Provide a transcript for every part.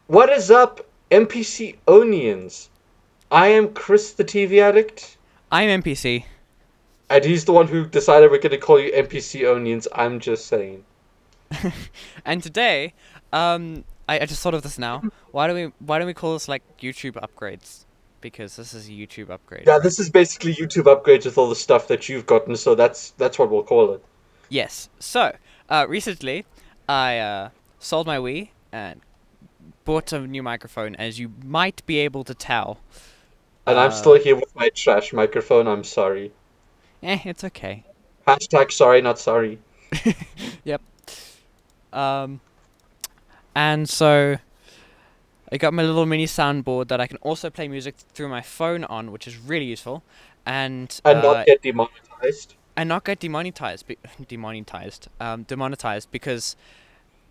What is up, NPC Onions? I am Chris the TV Addict, I'm NPC. and he's the one who decided we're gonna call you NPC Onions. I'm just saying. And today, I just thought of this now. Why don't we call this like YouTube upgrades? Because this is a YouTube upgrade, Yeah, right? this is basically YouTube upgrades with all the stuff that you've gotten, so that's what we'll call it. Yes. So, recently, I sold my Wii and bought a new microphone, as you might be able to tell. And I'm still Uh, here with my trash microphone. I'm sorry. it's okay. Hashtag sorry, not sorry. Yep. Um, and so I got my little mini soundboard that I can also play music through my phone on, which is really useful. And And not get demonetized. not get demonetized because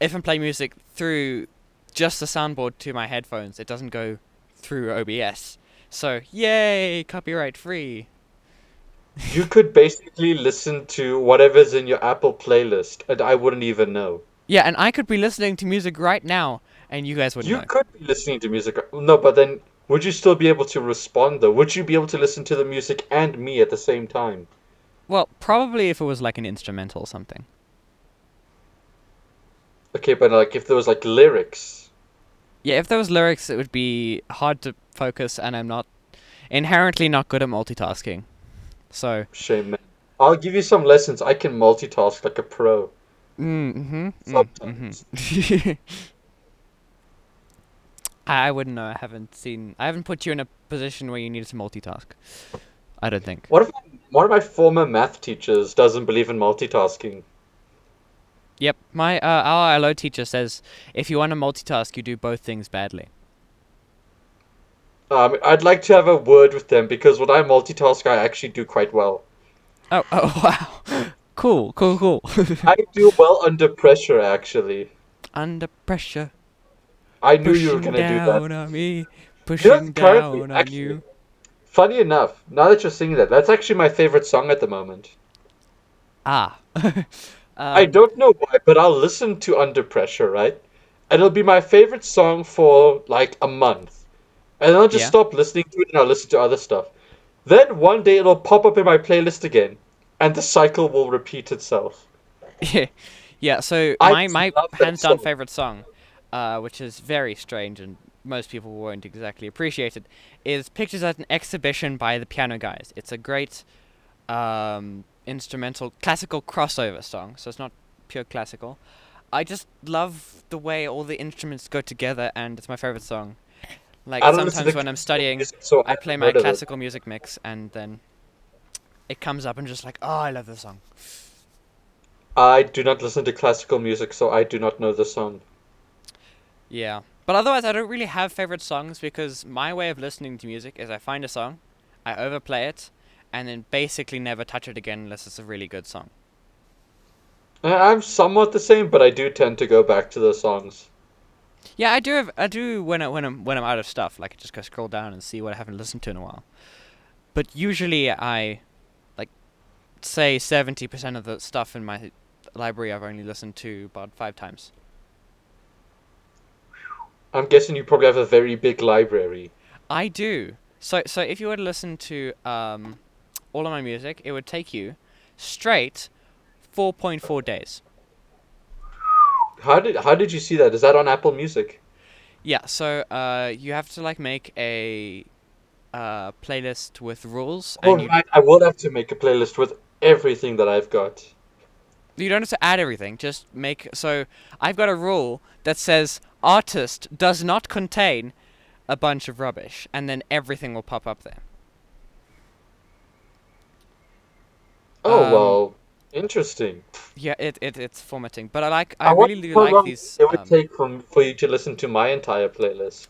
if I'm playing music through just the soundboard to my headphones, it doesn't go through OBS. So yay, copyright free. You could basically listen to whatever's in your Apple playlist, and I wouldn't even know. Yeah, and I could be listening to music right now, and you guys wouldn't You know. could be listening to music. No, but then would you still be able to respond though? Would you be able to listen to the music and me at the same time? Well, probably if it was like an instrumental or something. Okay, but like if there was like lyrics. Yeah, if there was lyrics, it would be hard to focus, and I'm not inherently not good at multitasking. So, Shame, man. I'll give you some lessons. I can multitask like a pro. Sometimes. I wouldn't know. I haven't put you in a position where you need to multitask. I don't think. One of my former math teachers doesn't believe in multitasking. Yep, my our ILO teacher says if you want to multitask, you do both things badly. I'd like to have a word with them because when I multitask, I actually do quite well. Oh, wow. Cool, cool, cool. I do well under pressure, actually. Under pressure, I knew you were pushing gonna do that. down on me, You know, pushing currently, down on actually, you. funny enough, now that you're singing that, that's actually my favorite song at the moment. Ah. I um, don't know why, but I'll listen to Under Pressure, right? And it'll be my favorite song for like a month. And then I'll just yeah. stop listening to it and I'll listen to other stuff. Then one day it'll pop up in my playlist again, and the cycle will repeat itself. Yeah, so I my love that hands down song. favorite song, which is very strange and most people won't exactly appreciate it, is Pictures at an Exhibition by the Piano Guys. It's a great instrumental classical crossover song, so it's not pure classical. I just love the way all the instruments go together, and it's my favorite song. Like I don't listen to sometimes when I'm classical studying, music, so I I play haven't my heard of it. classical music mix, and then it comes up and just like, oh, I love this song. I do not listen to classical music, so I do not know the song. Yeah. But otherwise, I don't really have favorite songs because my way of listening to music is I find a song, I overplay it, and then basically never touch it again unless it's a really good song. I'm somewhat the same, but I do tend to go back to the songs. Yeah, I do when I'm out of stuff. Like I just go scroll down and see what I haven't listened to in a while. But usually I like say 70% of the stuff in my library I've only listened to about 5 times. I'm guessing you probably have a very big library. I do. So if you were to listen to all of my music, it would take you straight 4.4 days. How did you see that? Is that on Apple Music? Yeah, so you have to like make a playlist with rules, Oh and right, I will have to make a playlist with everything that I've got. you don't have to add everything. Just make so I've got a rule that says artist does not contain a bunch of rubbish, and then everything will pop up there. Oh Um, well, interesting. yeah, it's formatting, but I I wonder really do how like long these. it would take for you to listen to my entire playlist.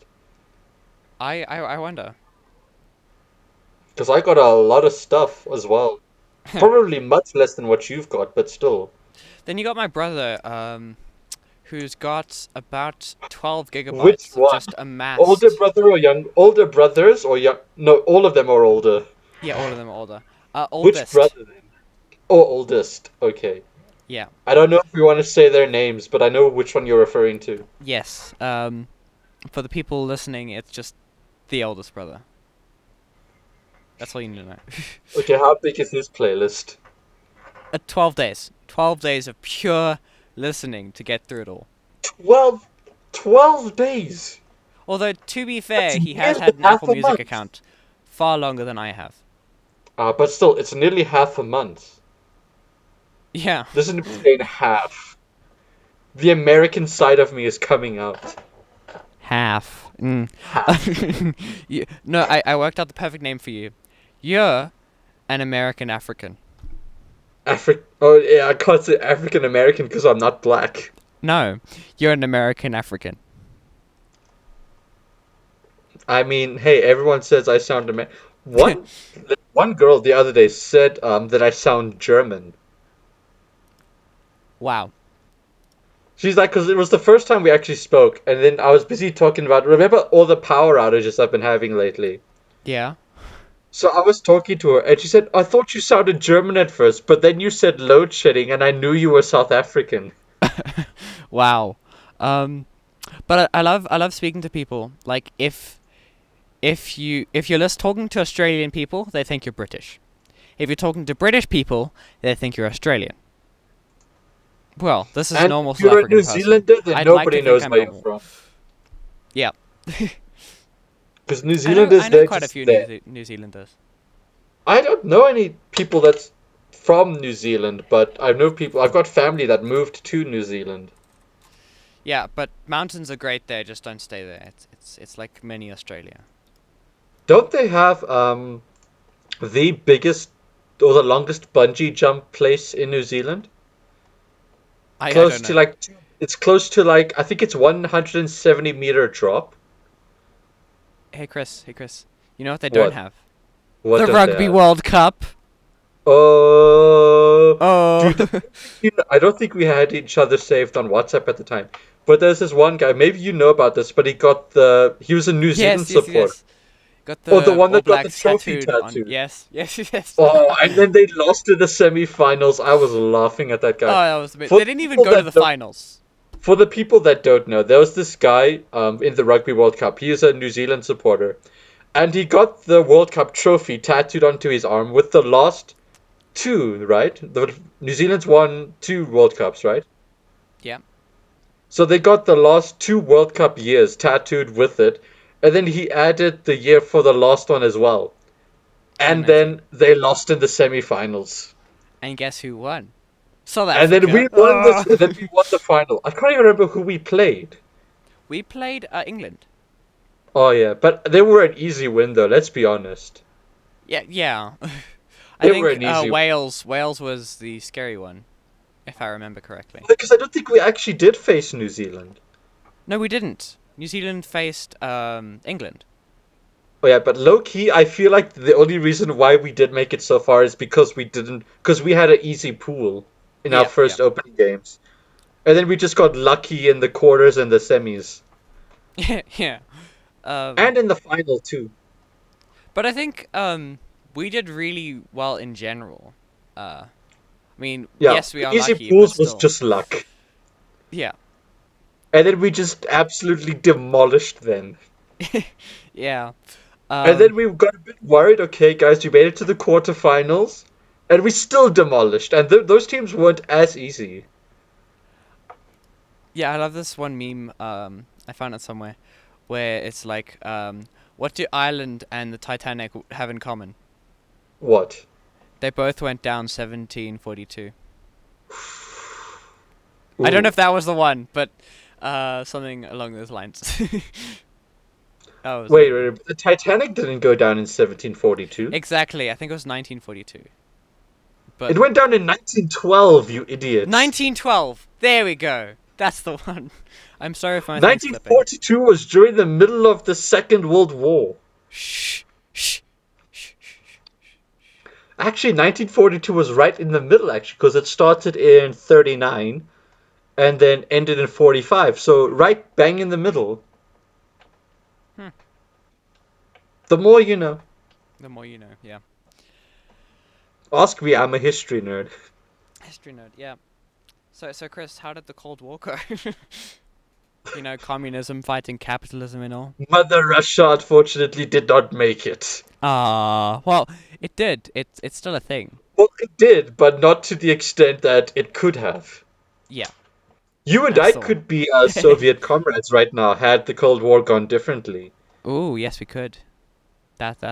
I wonder. Because I got a lot of stuff as well. Probably much less than what you've got, but still. Then you got my brother, who's got about 12 Which gigabytes of one? just Older amassed. brother or young? Older brothers or young? No, all of them are older. Yeah, all of them are older. Which Oldest. brother then? Oh, oldest. Okay. Yeah. I don't know if we want to say their names, but I know which one you're referring to. Yes. For the people listening, it's just the oldest brother. That's all you need to know. Okay, how big is his playlist? 12 days. 12 days of pure listening to get through it all. 12, 12 days. Although, to be That's fair, he has nearly had an half Apple a Music month. account far longer than I have. But still, it's nearly half a month. Yeah. This is insane half. The American side of me is coming out. Half. Half. No, I worked out the perfect name for you. You're an American African. Oh yeah, I can't say African American because I'm not black. No, you're an American African. I mean, hey, everyone says I sound American. One girl the other day said that I sound German. Wow. She's like, because it was the first time we actually spoke, and then I was busy talking about, remember all the power outages I've been having lately? Yeah. So I was talking to her, and she said, I thought you sounded German at first, but then you said load shedding, and I knew you were South African. Wow. Um, but I love speaking to people. Like if you're just talking to Australian people, they think you're British. If you're talking to British people, they think you're Australian. Well, this is a And normal if South you're a New African person. Zealander, then I'd like to nobody think knows I'm where you're normal. from. Yeah. Because New I know Zealanders, I know they're quite a just few there. New Zealanders. I don't know any people that's from New Zealand, but I know people, I've got family that moved to New Zealand. Yeah, but mountains are great there. Just don't stay there. It's like mini Australia. Don't they have the biggest or the longest bungee jump place in New Zealand? I Close don't to know. like it's close to like I think it's 170-meter drop. Hey Chris. Hey Chris. You know what they don't What? have? What The don't they Rugby have? World Cup. Oh, Oh. dude, I don't think we had each other saved on WhatsApp at the time. But there's this one guy, maybe you know about this, but he was a New Zealand Yes, yes, supporter. yes. Got Oh, the the one All that got the Blacks trophy tattooed on. tattoo. Yes, yes, yes. Oh, and then they lost in the semi-finals. I was laughing at that Oh, guy. that was a bit. For They the didn't even people go to that the don't, finals. for the people that don't know, there was this guy in the Rugby World Cup. He is a New Zealand supporter, and he got the World Cup trophy tattooed onto his arm with the last two, right? The New Zealand's won two World Cups, right? Yeah, So they got the last two World Cup years tattooed with it, and then he added the year for the last one as well. And 2019. then they lost in the semi-finals. And guess who won? South And then Africa. we won this, and then we won the final. I can't even remember who we played. We played England. Oh yeah, but they were an easy win though, let's be honest. Yeah, yeah. I They were think an easy win. Wales was the scary one, if I remember correctly. Because I don't think we actually did face New Zealand. No, we didn't. New Zealand faced England. Oh yeah, but low key, I feel like the only reason why we did make it so far is because we had an easy pool in our Yeah, yeah, first opening games. And then we just got lucky in the quarters and the semis. yeah. And in the final too. But I think we did really well in general. I mean, Yeah, yes, we the are easy lucky, but pools was still. just luck. Yeah. And then we just absolutely demolished them. Yeah. And Um, then we got a bit worried. Okay, guys, you made it to the quarterfinals, and we still demolished. And those teams weren't as easy. yeah, I love this one meme. I found it somewhere where it's like, what do Ireland and the Titanic have in common? What? They both went down 1742. I don't know Ooh. if that was the one, but something along those lines. That was a Wait, good one. wait, the Titanic didn't go down in 1742. Exactly, I think it was 1942. But It went down in 1912, you idiots. 1912. There we go. That's the one. I'm sorry if my thing's flipping. 1942 was during the middle of the Second World War. Shh, shh, shh, shh. Actually, 1942 was right in the middle, actually, because it started in 39 and then ended in 45. So, right bang in the middle. Hmm. The more you know. The more you know. Yeah. Ask me, I'm a history nerd. History nerd. Yeah. So Chris, how did the Cold War go? Communism fighting capitalism and all. Mother Russia unfortunately did not make it. Ah, well, it did. It's still a thing. Well, it did, but not to the extent that it could have. Yeah, You and I still. could be Soviet comrades right now had the Cold War gone differently. Ooh, yes, we could.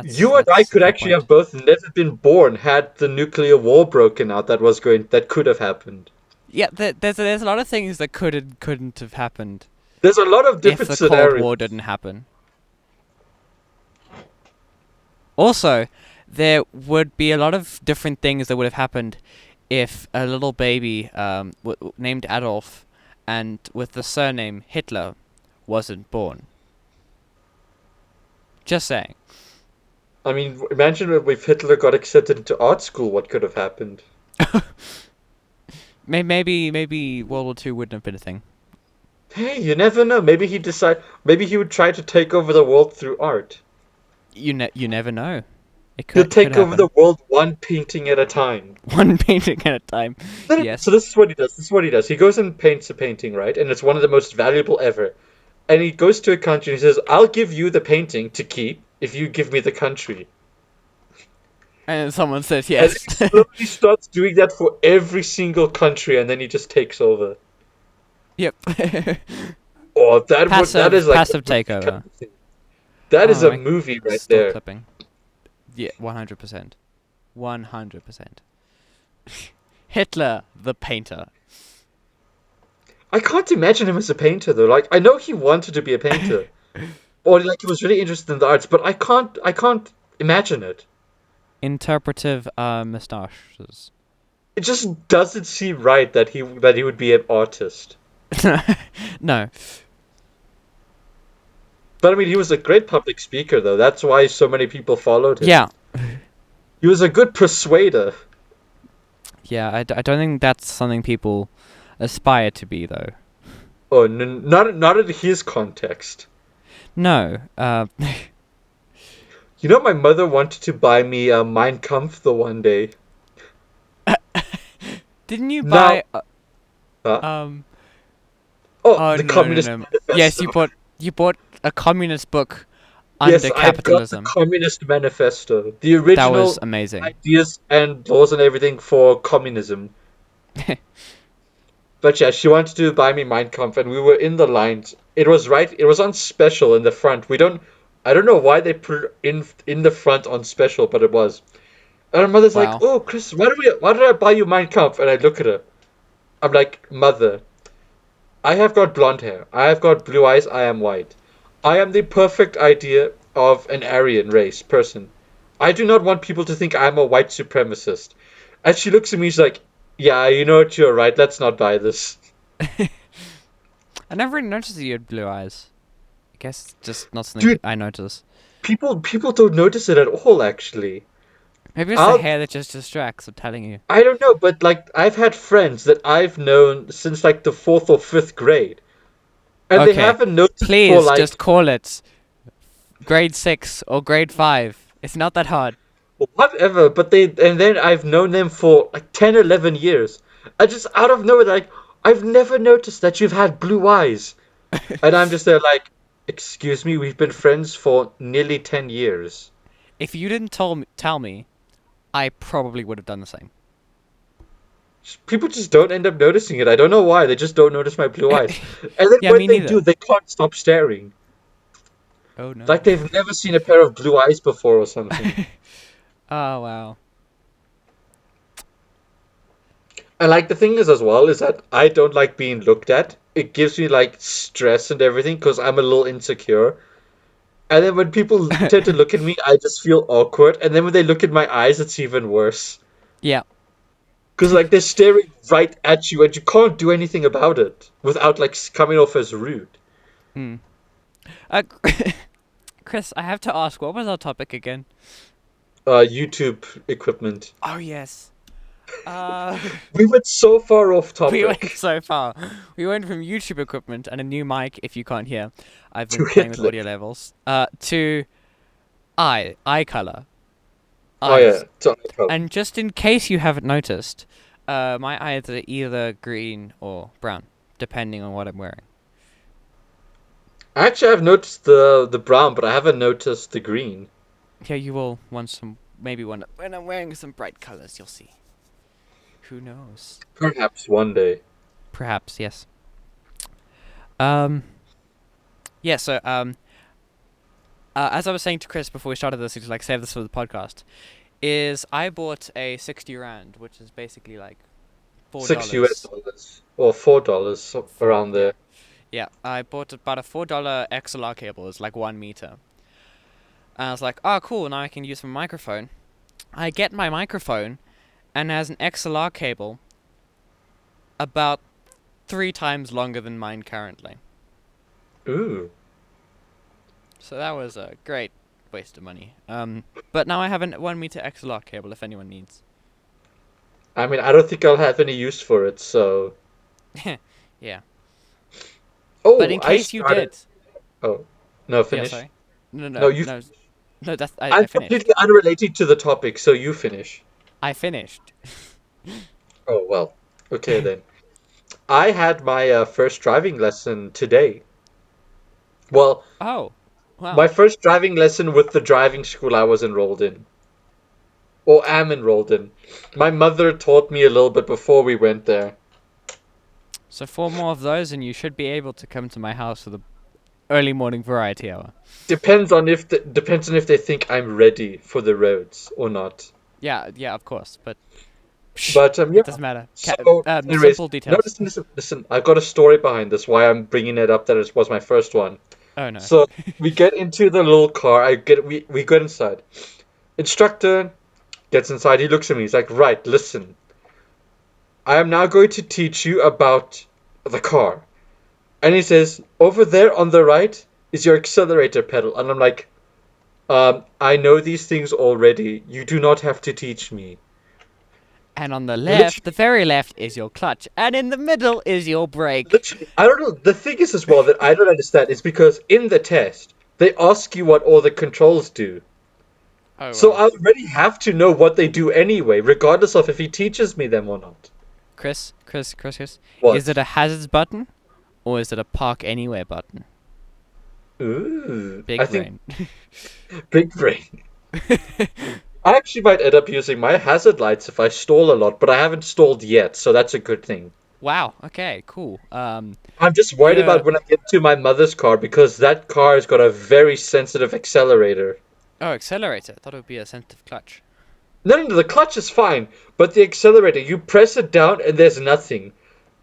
You and I That's a could fair actually point. have both never been born had the nuclear war broken out that could have happened. Yeah, there's a lot of things that couldn't have happened There's a lot of if different the Cold scenarios. War didn't happen. Also, there would be a lot of different things that would have happened if a little baby named Adolf and with the surname Hitler wasn't born. Just saying. I mean, imagine if Hitler got accepted into art school, what could have happened? Maybe World War Two wouldn't have been a thing. Hey, you never know. Maybe he would try to take over the world through art. You never know. He'll It could take over happen. the world one painting at a time. One painting at a time. So Yes. this is what he does. This is what he does. He goes and paints a painting, right? And it's one of the most valuable ever. And he goes to a country and he says, "I'll give you the painting to keep if you give me the country." And then someone says And yes. he slowly starts doing that for every single country, and then he just takes over. Yep. Oh, that is like a Passive movie kind takeover. of thing. That is Oh, a my movie right still there. clipping. Yeah, 100%. 100%. Hitler the painter. I can't imagine him as a painter though. Like I know he wanted to be a painter, or like he was really interested in the arts, but I can't imagine it. Interpretive moustaches. It just doesn't seem right that he would be an artist. No. But I mean, he was a great public speaker though. That's why so many people followed him. Yeah. He was a good persuader. Yeah, I don't think that's something people aspire to be, though. Oh, not in his context. No. You know, my mother wanted to buy me a Mein Kampf the one day. Didn't you Now, buy... uh, um... oh, Oh, the no, no, Communist no. Yes, Manifesto. you bought a communist book Yes, under I've got the capitalism. Communist Manifesto, the That was original amazing. ideas and laws and everything for communism. But yeah, she wanted to buy me Mein Kampf, and we were in the lines. It was on special in the front. I don't know why they put it in the front on special, but it was. And her mother's like, Wow. "Oh, Chris, why did I buy you Mein Kampf?" And I look at her. I'm like, "Mother, I have got blonde hair. I have got blue eyes. I am white. I am the perfect idea of an Aryan race person. I do not want people to think I'm a white supremacist." And she looks at me, she's like, "Yeah, you know what, you're right. Let's not buy this." I never really noticed that you had blue eyes. I guess it's just not something Dude, I notice. people don't notice it at all, actually. Maybe it's the I'll hair that just distracts, I'm telling you. I don't know, but like I've had friends that I've known since like the fourth or fifth grade, and they Okay. haven't noticed for Please, like just call it grade 6 or grade 5. It's not that hard. whatever. But and then I've known them for like 10, 11 years. I just out of nowhere, like I've never noticed that you've had blue eyes, and I'm just there like, excuse me, we've been friends for nearly 10 years. If you didn't tell me, I probably would have done the same. People just don't end up noticing it. I don't know why. They just don't notice my blue eyes. And then Yeah, when me they do, neither. they can't stop staring. Oh no. Like they've never seen a pair of blue eyes before or something. Oh wow. And like the thing is as well is that I don't like being looked at. It gives me like stress and everything because I'm a little insecure. And then when people tend to look at me, I just feel awkward. And then when they look at my eyes, it's even worse. Yeah. Because like they're staring right at you and you can't do anything about it without like coming off as rude. Hmm. Uh, Chris, I have to ask, what was our topic again? YouTube equipment. Oh yes. Uh, We went so far off we went topic so far. We went from YouTube equipment and a new mic. If you can't hear, I've to been playing with Hitler. audio levels. To eye color, Oh yeah, eyes. to And just in case you haven't noticed, my eyes are either green or brown, depending on what I'm wearing. Actually, I've noticed the brown, but I haven't noticed the green. Yeah, you will want some. Maybe when I'm wearing some bright colors, you'll see. Who knows? Perhaps one day. Perhaps yes. Um. Yeah. As I was saying to Chris before we started this, to like save this for the podcast, is I bought a 60 rand, which is basically like four Six US dollars. dollars or $4 For around yeah, there. yeah. I bought about a $4 XLR cable. It's like 1 meter. And I was like, oh cool, now I can use my microphone. I get my microphone, and it has an XLR cable about 3 times longer than mine currently. Ooh. So that was a great waste of money. But now I have a 1 meter XLR cable if anyone needs. I mean, I don't think I'll have any use for it, so. Yeah. But Oh, in I case you started. did, Oh, no, yeah, finish. sorry. No, No, no, you no, finish. no. That's I I'm finished. completely unrelated to the topic, so you finish. I finished. Oh, well. Okay, then. I had my first driving lesson today. Well, Oh, my wow. first driving lesson with the driving school I was enrolled in, or am enrolled in. My mother taught me a little bit before we went there. So 4 more of those, and you should be able to come to my house for the early morning variety hour. Depends on if they think I'm ready for the roads or not. Yeah, yeah, of course, but psh, But it yeah. doesn't matter. So, anyways, Simple no, details. listen. I've got a story behind this. Why I'm bringing it up that it was my first one. Oh no. So we get into the little car. We get inside. Instructor gets inside. He looks at me. He's like, "Right, listen. I am now going to teach you about the car." And he says, "Over there on the right is your accelerator pedal." And I'm like, I know these things already. You do not have to teach me." And on the left, the Literally, very left, is your clutch, and in the middle is your brake. literally, I don't know. The thing is as well that I don't understand is because in the test they ask you what all the controls do. Oh So well. I already have to know what they do anyway, regardless of if he teaches me them or not. Chris. Is it What? a hazards button or is it a park anywhere button? Ooh, Big I think brain. big brain. I actually might end up using my hazard lights if I stall a lot, but I haven't stalled yet, so that's a good thing. Wow. Okay. Cool. I'm just worried Yeah. about when I get to my mother's car because that car has got a very sensitive accelerator. Oh, accelerator. Thought it would be a sensitive clutch. No, the clutch is fine, but the accelerator, you press it down and there's nothing.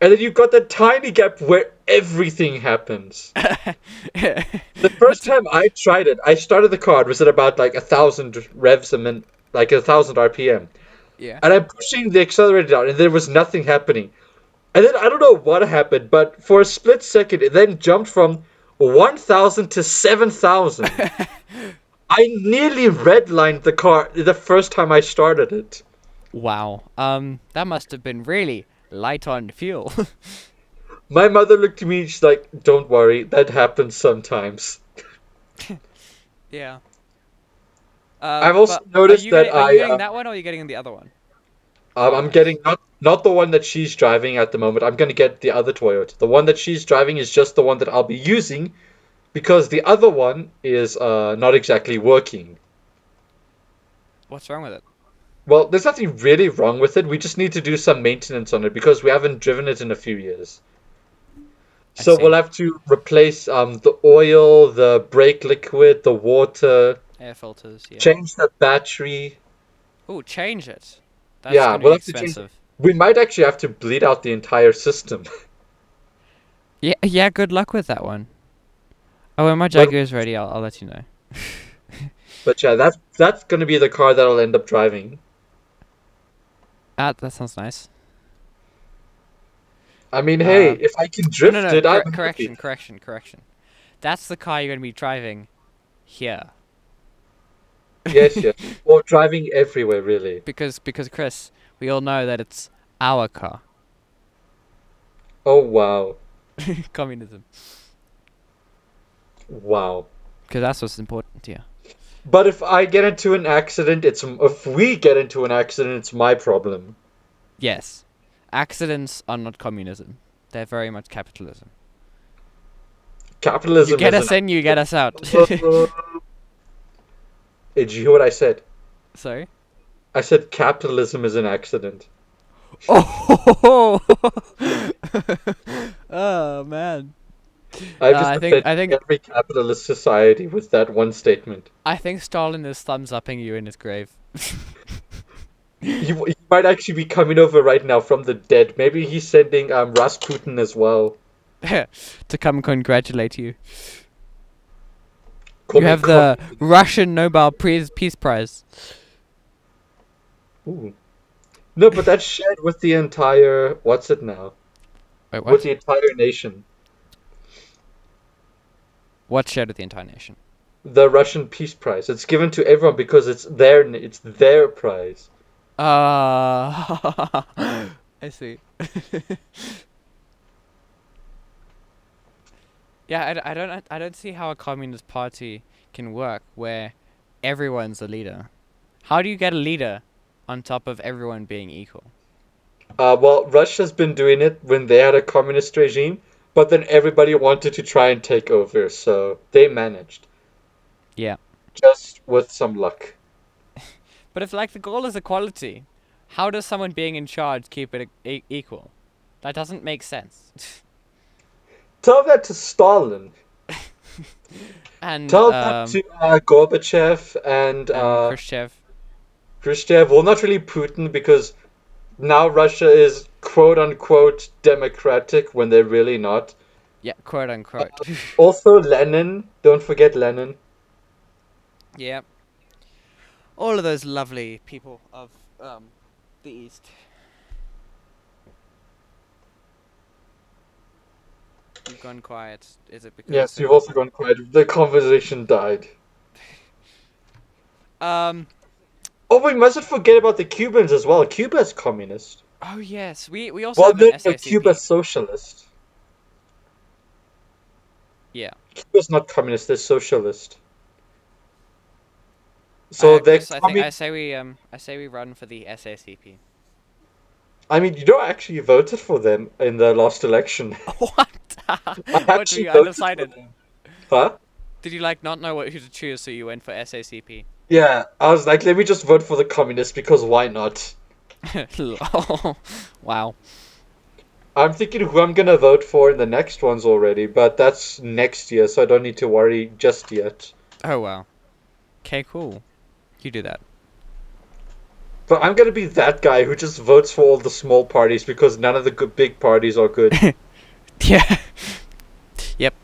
And then you've got that tiny gap where everything happens. The first time I tried it, I started the car, it was at about like 1,000 revs a minute, like 1,000 RPM. Yeah. And I'm pushing the accelerator down and there was nothing happening. And then I don't know what happened, but for a split second, it then jumped from 1,000 to 7,000. I nearly redlined the car the first time I started it. Wow. That must have been really light on fuel. My mother looked at me, she's like, "Don't worry, that happens sometimes." Yeah. I've also But noticed that are you getting that one or are you getting the other one? Car I'm wise. getting not the one that she's driving at the moment. I'm gonna get the other Toyota. The one that she's driving is just the one that I'll be using because the other one is not exactly working. What's wrong with it? Well, there's nothing really wrong with it. We just need to do some maintenance on it because we haven't driven it in a few years. I So we'll see. have to replace the oil, the brake liquid, the water, Air filters, yeah. change the battery. Oh, change it. That's Yeah, going to be we'll have to change. expensive. We might actually have to bleed out the entire system. Yeah, yeah. Good luck with that one. Oh, when my But Jaguar's ready, I'll let you know. but yeah, that's gonna be the car that I'll end up driving. Ah, that sounds nice. I mean, hey, Um, if I can oh, no, drift no. it, I'm happy. Correction. That's the car you're going to be driving here. Yes, yes. Or driving everywhere, really. Because Chris, we all know that it's our car. Oh wow, Communism. wow. Because that's what's important here. But if I get into an accident, it's if we get into an accident, it's my problem. Yes. Accidents are not communism. They're very much capitalism. Capitalism You get is us in, you get us out. an... Did you hear what I said? Sorry. I said capitalism is an accident. Oh, oh man. I've just I think offended I think every capitalist society with that one statement. I think Stalin is thumbs upping you in his grave. He might actually be coming over right now from the dead. Maybe he's sending Rasputin as well. To come congratulate you. Call You me have the communist. Russian Nobel Peace Prize. Ooh. No, but that's shared with the entire. What's it now? Wait, With what? the entire nation. What's shared with the entire nation? The Russian Peace Prize. It's given to everyone because it's their prize. I see. Yeah, I don't see how a communist party can work where everyone's a leader. How do you get a leader on top of everyone being equal? Well, Russia's been doing it when they had a communist regime, but then everybody wanted to try and take over, so they managed, Yeah. just with some luck. But if like the goal is equality, how does someone being in charge keep it equal? That doesn't make sense. Tell that to Stalin. and Tell that to Gorbachev and Khrushchev. Khrushchev. Well, not really Putin, because now Russia is quote unquote democratic when they're really not. Yeah, quote unquote. Also, Lenin. Don't forget Lenin. Yeah. All of those lovely people of the East. You've gone quiet. Is it because Yes, you've also gone quiet. The conversation died. um Oh, we mustn't forget about the Cubans as well. Cuba's communist. oh yes, we also Well, have an no, Cuba's SACP. socialist. Yeah. Cuba's not communist, they're socialist. So they're Chris, I say we run for the SACP. I mean, you know, I actually voted for them in the last election. What? I What were actually you voted for undecided? them. Huh? Did you like not know what who to choose, so you went for SACP? Yeah, I was like, let me just vote for the communists because why not? Wow. I'm thinking who I'm gonna vote for in the next ones already, but that's next year, so I don't need to worry just yet. Oh wow. Okay, cool. You do that. But I'm gonna be that guy who just votes for all the small parties because none of the good big parties are good. Yeah. Yep.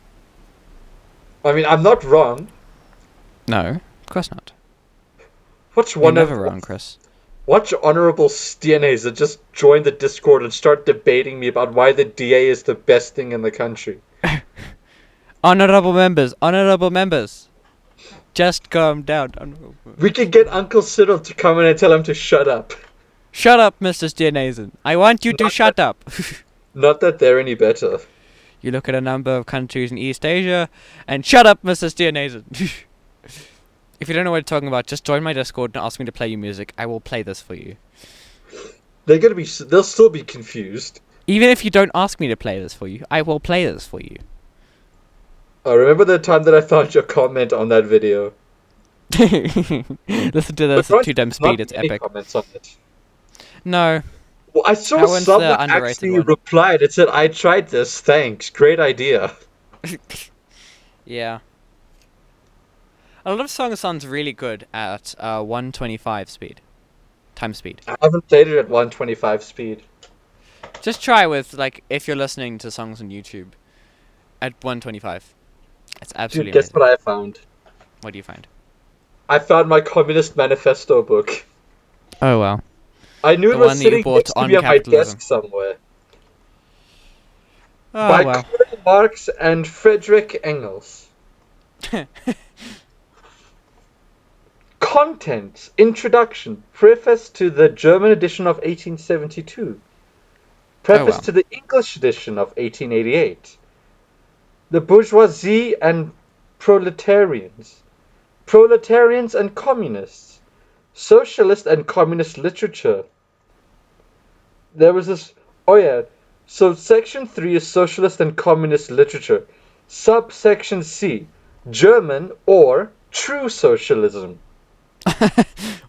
I mean, I'm not wrong. No, of course not. Watch You're one of never wrong, Chris. watch honorable DNAs that just join the Discord and start debating me about why the DA is the best thing in the country. Honorable members. Just calm down. We could get Uncle Cyril to come in and tell him to shut up. Shut up, Mr. Stiernesen. I want you to Not shut up. Not that they're any better. You look at a number of countries in East Asia, and shut up, Mr. Stiernesen. If you don't know what I'm talking about, just join my Discord and ask me to play you music. I will play this for you. They'll still be confused. Even if you don't ask me to play this for you, I will play this for you. Remember the time that I found your comment on that video? Listen to this at 2 times speed, it's Any epic. comments on it. No, Well, I saw that one's the someone underrated actually one. replied. It said, "I tried this. Thanks. Great idea." Yeah. A lot of songs sounds really good at 125 speed. Time speed. I haven't played it at 125 speed. Just try with, like, if you're listening to songs on YouTube at 125. It's absolutely Dude, guess amazing. what I found? What do you find? I found my Communist Manifesto book. Oh, well. I knew The it was one that you sitting bought next to on me on my capitalism. desk somewhere. Oh, By well. Karl Marx and Friedrich Engels. Contents. Introduction. Preface to the German edition of 1872. Preface well. to the English edition of 1888. The bourgeoisie and proletarians. Proletarians and communists. Socialist and communist literature. There was this... Oh yeah. So section 3 is socialist and communist literature. Subsection C, German or true socialism.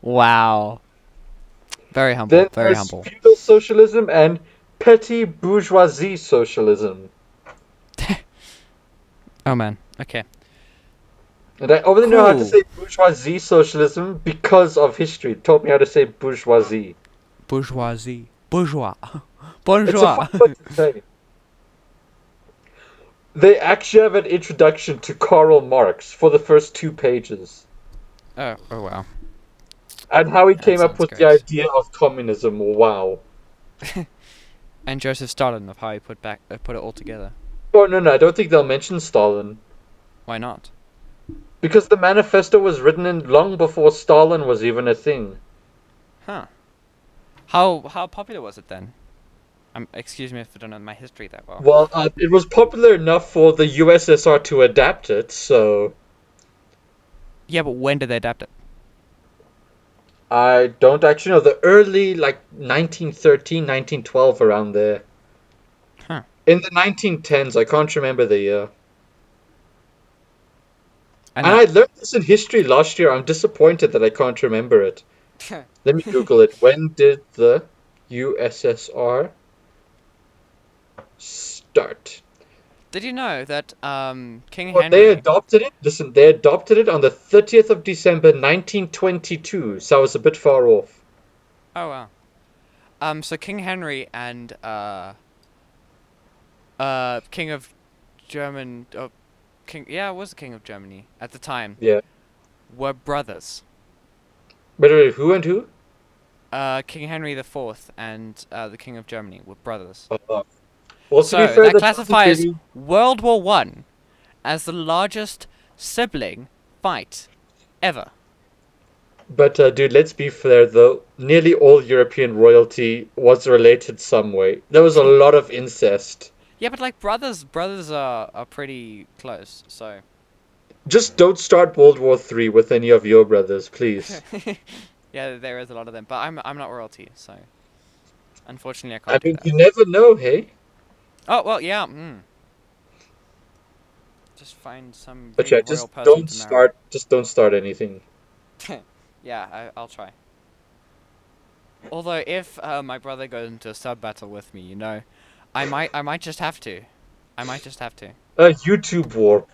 Wow. Very Then humble. Very there's humble. feudal socialism and petty bourgeoisie socialism. Oh man. Okay. And I only know how to Cool. say bourgeoisie socialism because of history. It taught me how to say bourgeoisie. Bourgeoisie. Bourgeois. It's a Bourgeois. fun word to say. They actually have an introduction to Karl Marx for the first 2 pages. Oh wow. And how he That came up sounds with the great. idea of communism. Wow. And Joseph Stalin of how he put it all together. Oh, no, no, I don't think they'll mention Stalin. Why not? Because the manifesto was written in long before Stalin was even a thing. Huh. How popular was it then? Excuse me if I don't know my history that well. Well, it was popular enough for the USSR to adapt it, so Yeah, but when did they adapt it? I don't actually know. The early, like 1913, 1912, around there. Huh. In the 1910s, I can't remember the year. And And I learned this in history last year. I'm disappointed that I can't remember it. Let me Google it. When did the USSR start? did you know that King Well, they Henry? adopted it. Listen, they adopted it on the 30th of December, 1922. So I was a bit far off. Oh wow. So King Henry and King of German King yeah, it was the King of Germany at the time Yeah. were brothers. But wait, who and who? King Henry the Fourth and the King of Germany were brothers. Uh, well, to be So fair, that that doesn't classifies really. World War One as the largest sibling fight ever. But dude, let's be fair though. Nearly all European royalty was related some way. There was a lot of incest. Yeah, but like brothers are pretty close. So Just don't start World War III with any of your brothers, please. yeah, there is a lot of them. But I'm not royalty, so unfortunately I I can't do mean, that. you never know, hey? Oh well, yeah. Just find some But really yeah, royal just person don't to marry. start. Just don't start anything. Yeah, I'll try. Although if my brother goes into a sub battle with me, I might just have to. I might just have to. A YouTube war,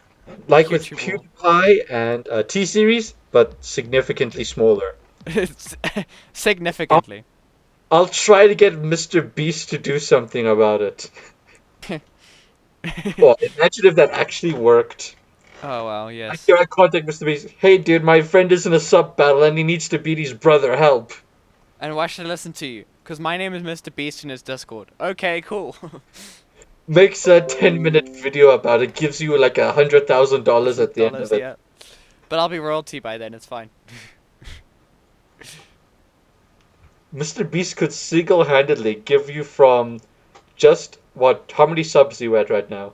like with YouTube will. PewDiePie and T-Series, but significantly smaller. I'll, Significantly. I'll try to get Mr. Beast to do something about it. Oh, imagine if that actually worked. Oh well, I yes. here I contact Mr. Beast. Hey, dude, my friend is in a sub battle and he needs to beat his brother. Help! And why should I listen to you? Because my name is Mr. Beast in his Discord. Okay, cool. Makes a 10-minute video about it. Gives you like $100,000 at the end of $1,000, it. yeah. But I'll be royalty by then. It's fine. Mr. Beast could single-handedly give you from just what? How many subs are you at right now?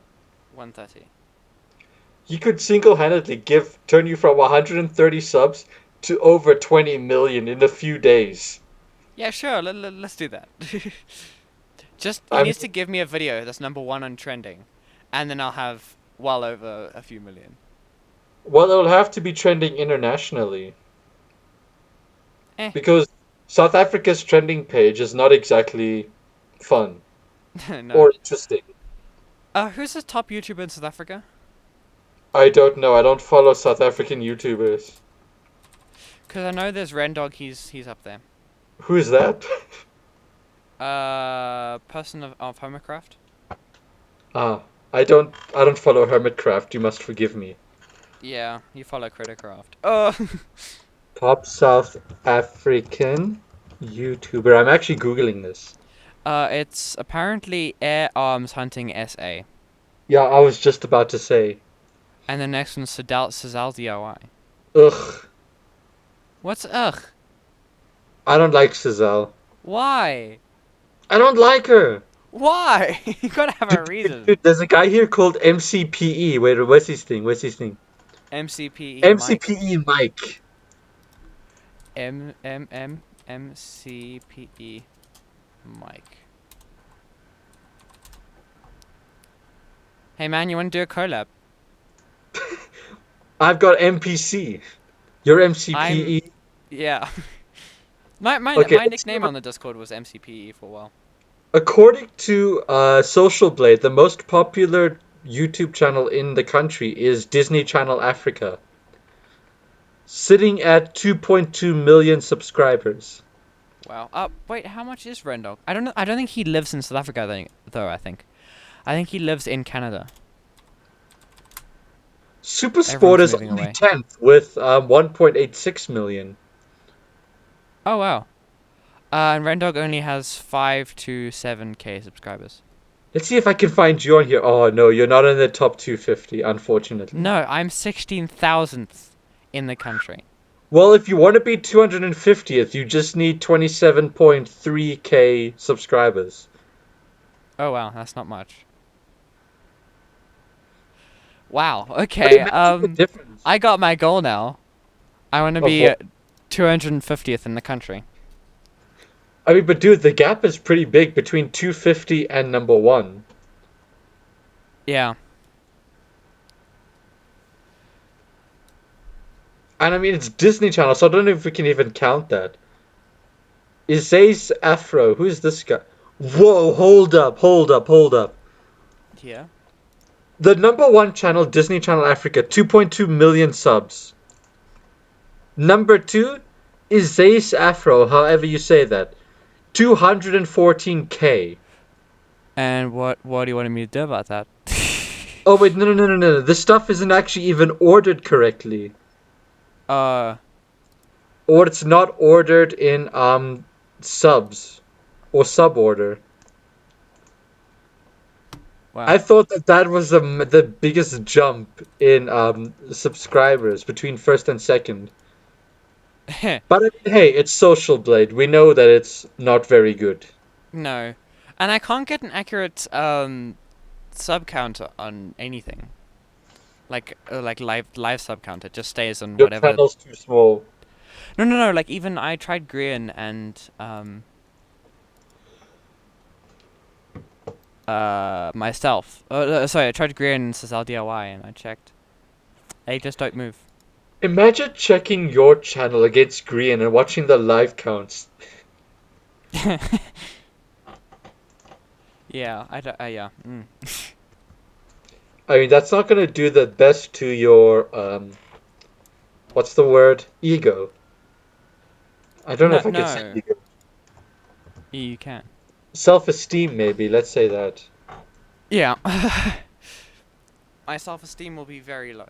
130. He could single-handedly turn you from 130 subs to over 20 million in a few days. Yeah, sure. Let's do that. Just he I needs mean, to give me a video that's #1 on trending, and then I'll have well over a few million. well, it'll have to be trending internationally Eh, because South Africa's trending page is not exactly fun no. or interesting. Who's the top YouTuber in South Africa? I don't know. I don't follow South African YouTubers. Because I know there's Rendog. He's up there. Who is that? Person of Homocraft. Ah, I don't follow Hermitcraft. You must forgive me. Yeah, you follow Criticraft. Oh. Top South African YouTuber. I'm actually Googling this. It's apparently Air Arms Hunting SA, Yeah, I was just about to say. and the next one's Sazal DIY. Ugh, What's ugh? I don't like Cizelle. Why? I don't like her. Why? You gotta have a reason. Dude, there's a guy here called MCPE. Wait, what's his thing? What's his thing? MCPE Mike. MCPE Mike. MCPE Mike. Hey man, you wanna do a collab? I've got MPC. Your I'm MCPE. yeah. My Okay, let's see nickname what. on the Discord was MCPE for a while. According to Social Blade, the most popular YouTube channel in the country is Disney Channel Africa, sitting at 2.2 million subscribers. Wow. Wait, how much is Rendog? I don't know. I don't think he lives in South Africa though. I think he lives in Canada. Supersport Everyone's is moving only away. 10th with 1.86 million. Oh wow. And Rendog only has 5 to 7K subscribers. Let's see if I can find you on here. Oh no, you're not in the top 250, unfortunately. No, I'm 16,000th in the country. Well, if you want to be 250th, you just need 27.3k subscribers. Oh wow, that's not much. Wow. But Okay. imagine the difference I got my goal now. I want to of be what. 250th in the country. I mean, but dude, the gap is pretty big between 250 and number one. Yeah. And I mean, it's Disney Channel, so I don't know if we can even count that. Isace Afro, who is this guy? Whoa, hold up, hold up, hold up. Yeah. The number one channel, Disney Channel Africa, 2.2 million subs. Number two is Zace Afro, however you say that, 214k. And what do you want me to do about that? Oh wait, no, no, no, no, no. This stuff isn't actually even ordered correctly, uh. or it's not ordered in subs or sub order. I Wow. thought that that was the biggest jump in subscribers between first and second. But I mean, hey, it's Social Blade. We know that it's not very good. No. And I can't get an accurate sub counter on anything. Like live sub count. It just stays on Your whatever. channel's too small. No. Like even I tried Grian and myself. Sorry, I tried Grian and Cesar DIY and I checked. They just don't move. Imagine checking your channel against Green and watching the live counts. Yeah, I don't. Yeah. Mm. I mean, that's not gonna do the best to your what's the word? Ego. I don't know No, if I can say no. ego. You can. Self-esteem, maybe. Let's say that. Yeah. My self-esteem will be very low.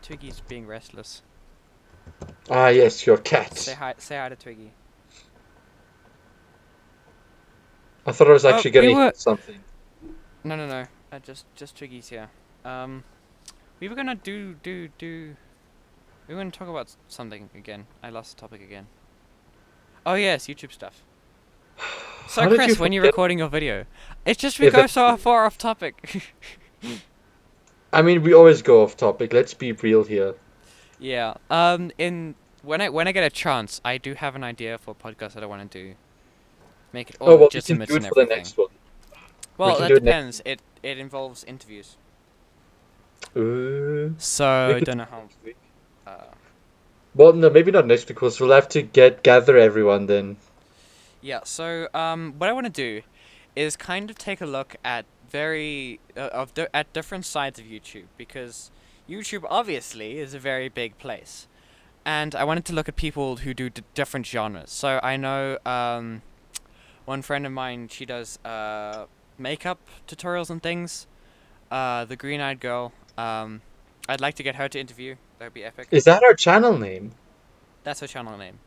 Twiggy's being restless. Ah, yes, your cat. Say hi to Twiggy. I thought I was Oh, actually gonna hit something. No. Just Twiggy's here. Um, we were gonna do. We were gonna talk about something again. I lost the topic again. Oh yes, YouTube stuff. So How did you Chris, when you're forget? recording your video, it's just we go so Eventually. far off topic. I mean, we always go off topic. Let's be real here. Yeah. In when I get a chance, I do have an idea for a podcast that I want to do. Make it all Oh, well, we can legitimate do it and for the everything. next one. We Well, can that do it next depends. It involves interviews. week. We So could don't do know it how. next week. Uh, Well, no, maybe not next week, because we'll have to gather everyone then. yeah. So what I want to do is kind of take a look at at different sides of YouTube because YouTube obviously is a very big place, and I wanted to look at people who do different genres. So I know one friend of mine, she does makeup tutorials and things. The green-eyed girl. I'd like to get her to interview. That would be epic. Is that our channel name? That's her channel name.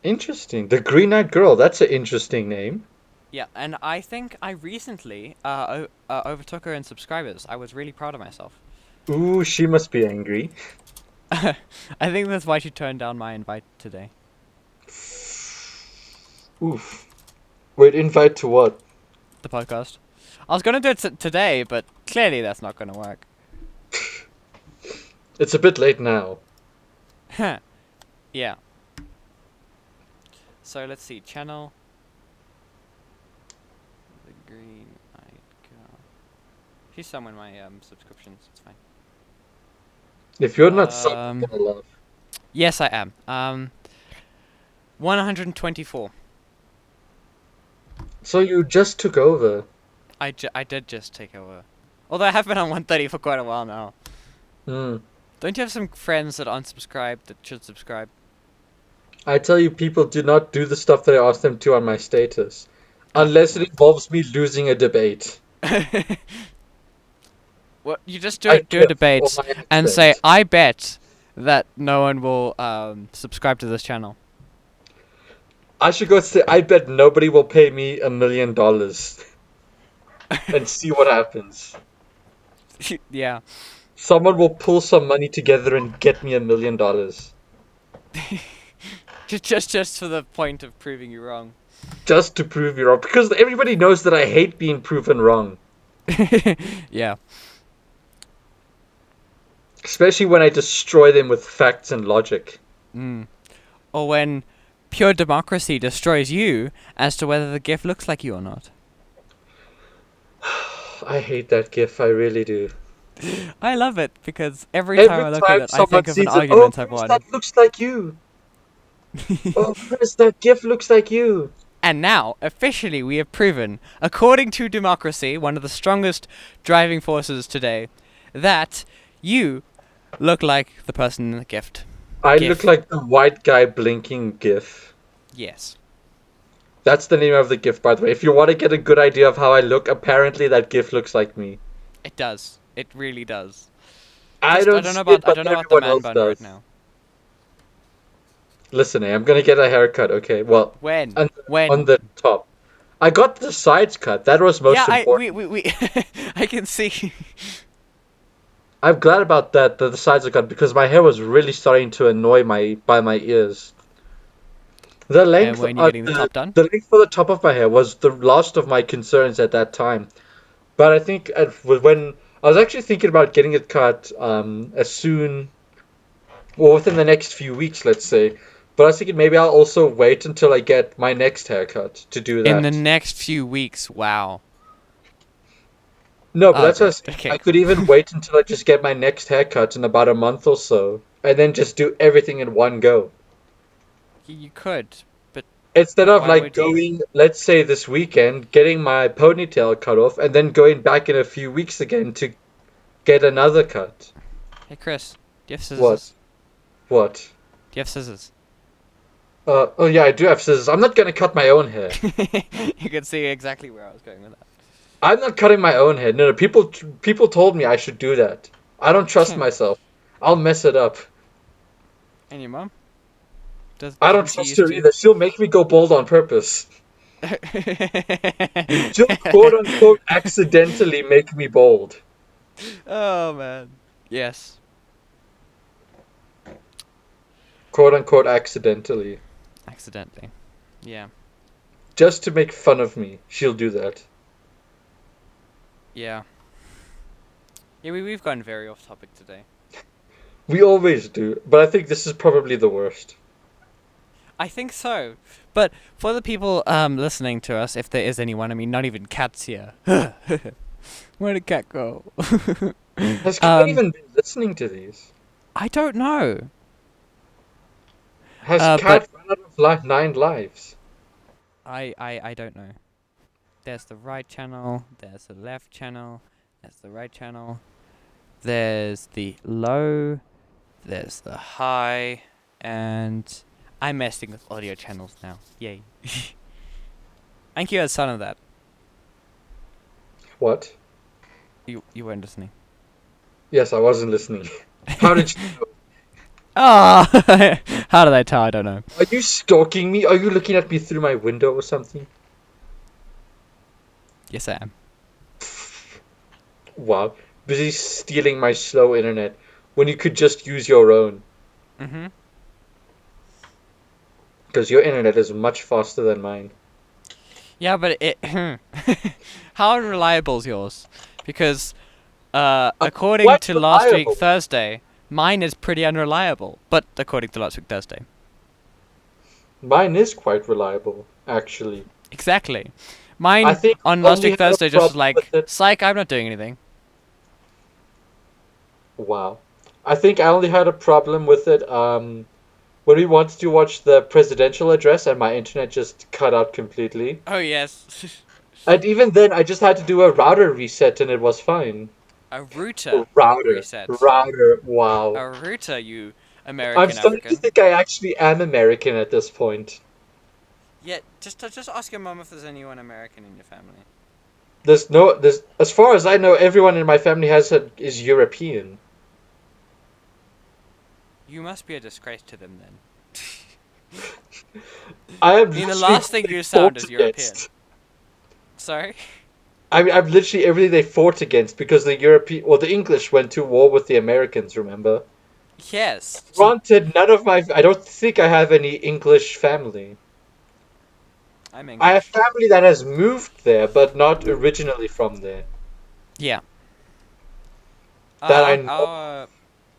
Interesting. The Green-Eyed Girl. That's an interesting name. Yeah, and I think I recently overtook her in subscribers. I was really proud of myself. Ooh, she must be angry. I think that's why she turned down my invite today. Oof. Wait, invite to what? The podcast. I was gonna do it today, but clearly that's not gonna work. It's a bit late now. Yeah. So let's see. Channel. The green-eyed girl. Please summon my subscriptions. It's fine. If you're not subbed, I'm Um, gonna laugh. yes, I am. 124. So you just took over. I did just take over. Although I have been on 130 for quite a while now. Hmm. Don't you have some friends that unsubscribe that should subscribe? I tell you, people do not do the stuff that I ask them to on my status. Oh, Unless it well. involves me losing a debate. Well, you just I do a give, or debate my and say, accent. I bet that no one will subscribe to this channel. I should go say, I bet nobody will pay me $1 million and see what happens. Yeah. Someone will pull some money together and get me $1 million. Just for the point of proving you wrong. Just to prove you wrong. Because everybody knows that I hate being proven wrong. Yeah. Especially when I destroy them with facts and logic. Mm. Or when pure democracy destroys you as to whether the GIF looks like you or not. I hate that gif, I really do. I love it because every time Every I look at time it, I someone think of an sees it, oh, argument I've Chris, won. that looks like you. Oh, Chris, that gif looks like you. And now, officially, we have proven, according to democracy, one of the strongest driving forces today, that you look like the person in the gift. I GIF. look like the white guy blinking gif. Yes. That's the name of the gif, by the way. If you want to get a good idea of how I look, apparently that gif looks like me. It does. It really does. I Just, don't see it, I but don't know about the everyone man else bun does. right now. Listen, I'm gonna get a haircut, okay? Well, When? on When? on the top. I got the sides cut. That was Yeah, most important. we I can see. I'm glad about that the sides are cut because my hair was really starting to annoy my ears. The And length when you're of getting the top done? the length for the top of my hair was the last of my concerns at that time. But I think when I was actually thinking about getting it cut as soon or within the next few weeks, let's say. But I was thinking maybe I'll also wait until I get my next haircut to do In the that. next few weeks, wow. No, but Oh, that's what I good. was thinking. Okay, I could cool. even wait until I just get my next haircut in about a month or so, and then just do everything in one go. You could, but Instead of why like would you? going, let's say this weekend, getting my ponytail cut off, and then going back in a few weeks again to get another cut. Hey, Chris, do you have What? scissors? What? Do you have scissors? Oh yeah, I do have scissors. I'm not gonna cut my own hair. You can see exactly where I was going with I'm not cutting my own hair. No, no, people told me I should do that. I don't trust that. myself. I'll mess it up. And your mom? I don't Didn't she trust used her to? either. She'll make me go bald on purpose. She'll quote unquote accidentally make me bald. Oh man. Yes. Quote unquote accidentally. Accidentally. Yeah. Just to make fun of me. She'll do that. Yeah. Yeah, we've gone very off topic today. We always do, but I think this is probably the worst. I think so. But for the people listening to us, if there is anyone, I mean, not even cats here. Where did cat go? Has Kat even been listening to these? I don't know. Has But Kat run out of 9 lives? I don't know. There's the right channel. There's the left channel. There's the right channel. There's the low. There's the high. And I'm messing with audio channels now. Yay. Thank you, as son of that. What? You weren't listening. Yes, I wasn't listening. How did you know? Ah, how did I tell? I don't know. Are you stalking me? Are you looking at me through my window or something? Yes, I am. Wow. Busy stealing my slow internet when you could just use your own. Mhm. Because your internet is much faster than mine. Yeah, but it. How unreliable is yours? Because, according Quite to last week reliable. Thursday, mine is pretty unreliable. But according to last week Thursday, Mine is quite reliable, actually. exactly. I Mine think on I last only week have a Thursday just was problem with like, it. psych, I'm not doing anything. Wow. I think I only had a problem with it when we wanted to watch the presidential address and my internet just cut out completely. Oh yes. And even then, I just had to do a router reset and it was fine. A router Router. reset. Router. Wow. A router, you I'm American starting to African. think I actually am American at this point. Yeah, just ask your mom if there's anyone American in your family. There's, as far as I know, everyone in my family is European. You must be a disgrace to them then. I am I mean, the literally last who thing they you sound fought is European. against. Sorry? I mean, I'm literally everything they fought against because the English went to war with the Americans, remember? Yes. Granted, I don't think I have any English family. I'm I have English. family that has moved there, but not originally from there. Yeah. That I Our know. our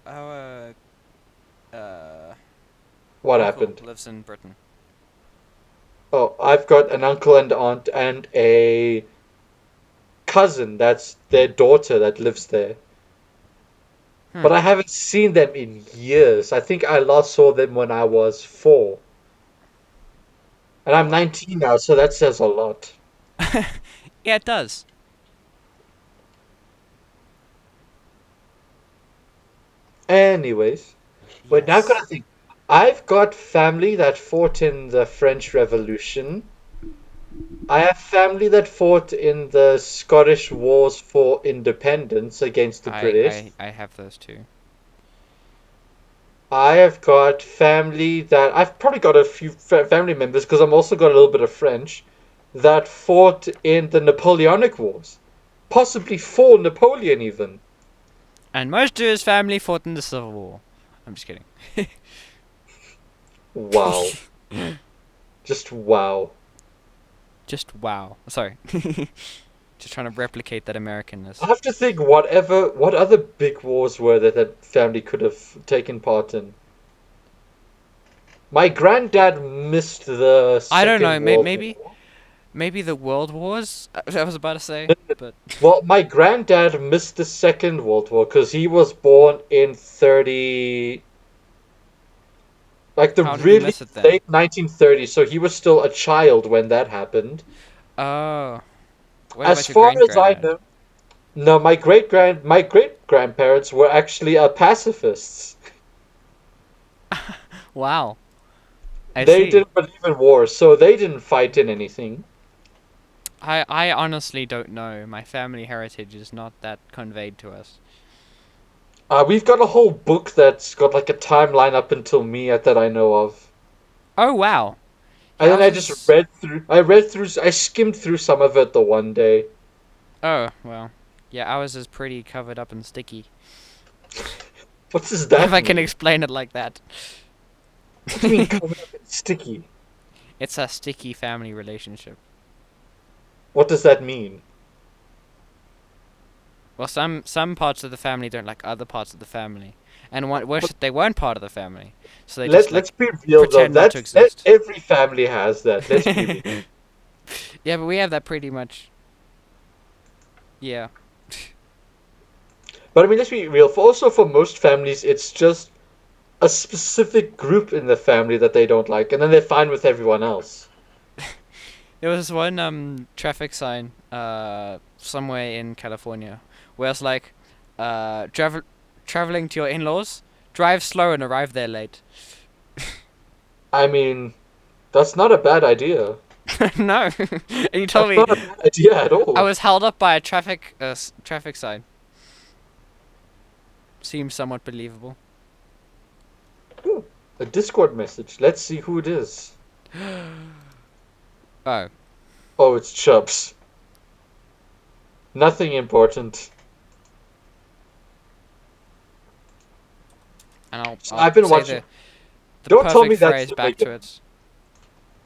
our uh What uncle happened? lives in Britain. Oh, I've got an uncle and aunt and a cousin that's their daughter that lives there. Hmm. But I haven't seen them in years. I think I last saw them when I was 4. And Oh I'm wow. 19 now, so that says a lot. Yeah, it does. Anyways, wait, now I've got Yes. to think. I've got family that fought in the French Revolution. I have family that fought in the Scottish Wars for independence against the I British. I I have those too. I have got family that I've probably got a few family members because I'm also got a little bit of French that fought in the Napoleonic Wars, possibly for Napoleon even. And most of his family fought in the Civil War. I'm just kidding. Wow, just wow. Just wow. Sorry. Just trying to replicate that I Americanness. have to think what other big wars were there that family could have taken part in. My granddad missed the I don't know. Second World Maybe War. maybe the World Wars. I was about to say, but Well, my granddad missed the Second World War because he was born in 30, like the how did he really miss it then? late 1930s, so he was still a child when that happened. Oh, what As about your far as I granddad? know, no, my great grandparents were actually pacifists. Wow, I They see. didn't believe in war, so they didn't fight in anything. I honestly don't know. My family heritage is not that conveyed to us. We've got a whole book that's got like a timeline up until me that I know of. Oh wow. And Yeah, then ours I just is. I skimmed through some of it the one day. Oh well. Yeah, ours is pretty covered up and sticky. What does If that I can mean? explain it like that. What do you mean covered up and sticky? It's a sticky family relationship. What does that mean? Well, some parts of the family don't like other parts of the family, and wish But that they weren't part of the family, so they just let's like be real though. pretend not to That exist. every family has that. Let's be real. Yeah, but we have that pretty much. Yeah. But I mean, let's be real. For most families, it's just a specific group in the family that they don't like, and then they're fine with everyone else. There was one traffic sign somewhere in California where it's like traveling to your in-laws, drive slow and arrive there late. I mean, that's not a bad idea. No. And you told That's me not a bad idea at I all. was held up by a traffic sign. Seems somewhat believable. Ooh, a Discord message. Let's see who it is. Oh, Oh, it's Chubbs. Nothing important. and So I'll I've been say watching. the Don't tell me perfect that's phrase the back big to it.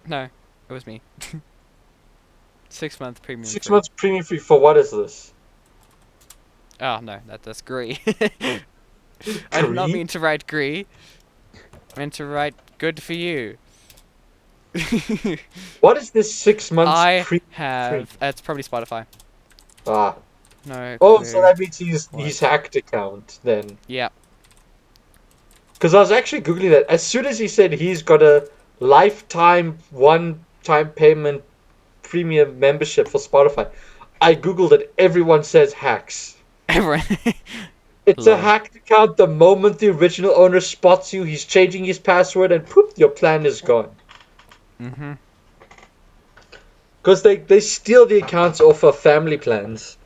No, it was me. 6 month premium six free. months premium free for what is this? Oh no, that's Gree. I did not Gree? mean to write Gree. I meant to write good for you. What is this 6 months I premium free? have. It's probably Spotify. Ah. No Oh, so clue. that means he's What? hacked account then. Yeah. Because I was actually Googling that. As soon as he said he's got a lifetime one-time payment premium membership for Spotify, I Googled it. Everyone says hacks. Everyone. It's a Lol. hacked account. The moment the original owner spots you, he's changing his password and poof, your plan is gone. Mhm. Because they steal the accounts off of family plans.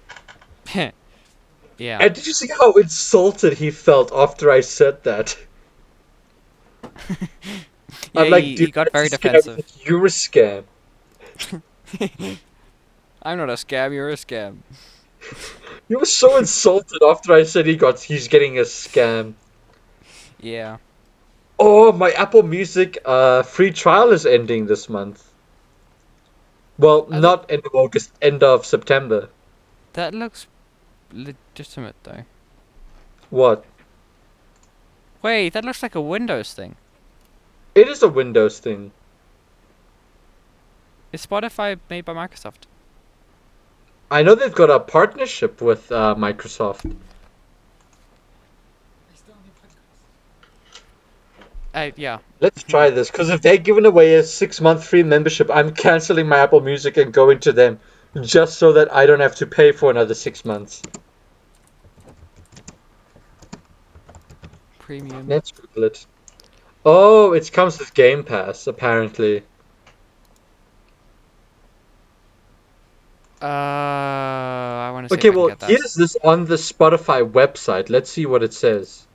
Yeah. And did you see how insulted he felt after I said that? Yeah. I'm like, He dude, got that's a very scam. He's defensive. like, you're a scam. I'm not a scam. You're a scam. He was so insulted after I said he's getting a scam. Yeah. Oh, my Apple Music free trial is ending this month. Well, I thought not end of August, end of September. that looks legitimate though. What? Wait, that looks like a Windows thing. It is a Windows thing. Is Spotify made by Microsoft? I know they've got a partnership with Microsoft. Yeah. Let's try this, because if they're giving away a 6-month free membership, I'm canceling my Apple Music and going to them, just so that I don't have to pay for another 6 months. Premium. Let's Google it. Oh, it comes with Game Pass, apparently. I want to see if Okay, I can well, get that. here's this on the Spotify website. Let's see what it says.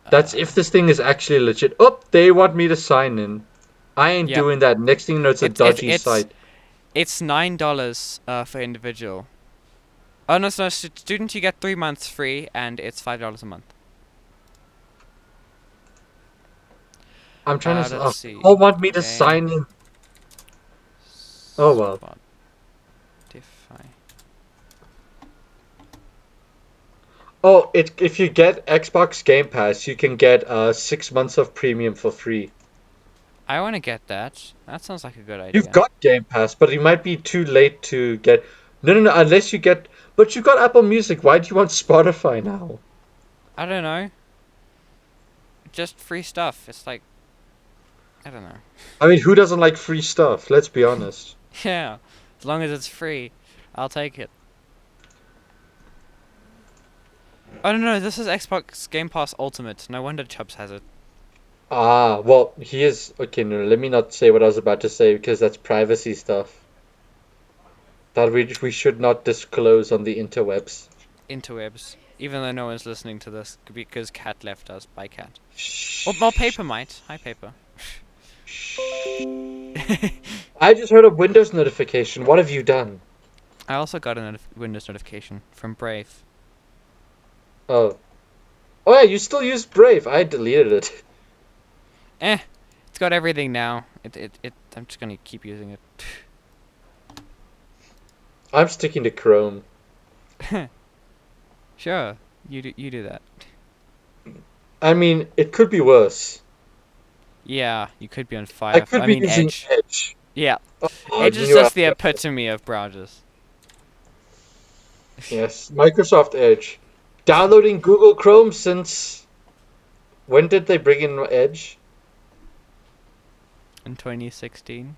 That's Uh, if this thing is actually legit. Oh, they want me to sign in. I ain't yep. doing that. Next thing you know, it's a It's it's dodgy it's site. it's $9 for individual. Oh no, so student you get 3 months free and it's $5 a month. I'm trying to. Let's Oh, see. all want me to Game sign in. Oh well. Spotify. Oh, if you get Xbox Game Pass, you can get 6 months of premium for free. I want to get that. That sounds like a good You've idea. got Game Pass, but it might be too late to get. No, no, no. Unless you get. But you got Apple Music. Why do you want Spotify now? I don't know. Just free stuff. It's like I don't know. I mean, who doesn't like free stuff? Let's be honest. Yeah, as long as it's free, I'll take it. Oh no, this is Xbox Game Pass Ultimate. No wonder Chubbs has it. Ah, well, he is. Okay, no, let me not say what I was about to say because that's privacy stuff that we should not disclose on the interwebs. Interwebs. Even though no one's listening to this because Cat left us. Bye, Cat. Well, Shh. Paper might. Hi, Paper. Shh. I just heard a Windows notification. What have you done? I also got a Windows notification from Brave. Oh. Oh yeah, you still use Brave. I deleted it. Eh, it's got everything now. I'm just gonna keep using it. I'm sticking to Chrome. Sure, you do that. I mean, it could be worse. Yeah, you could be on I Fire. could I be mean using Edge. Edge. Yeah, Oh, I Edge is knew I just the was gonna. epitome of browsers. Yes, Microsoft Edge. Downloading Google Chrome since when did they bring in Edge? In 2016.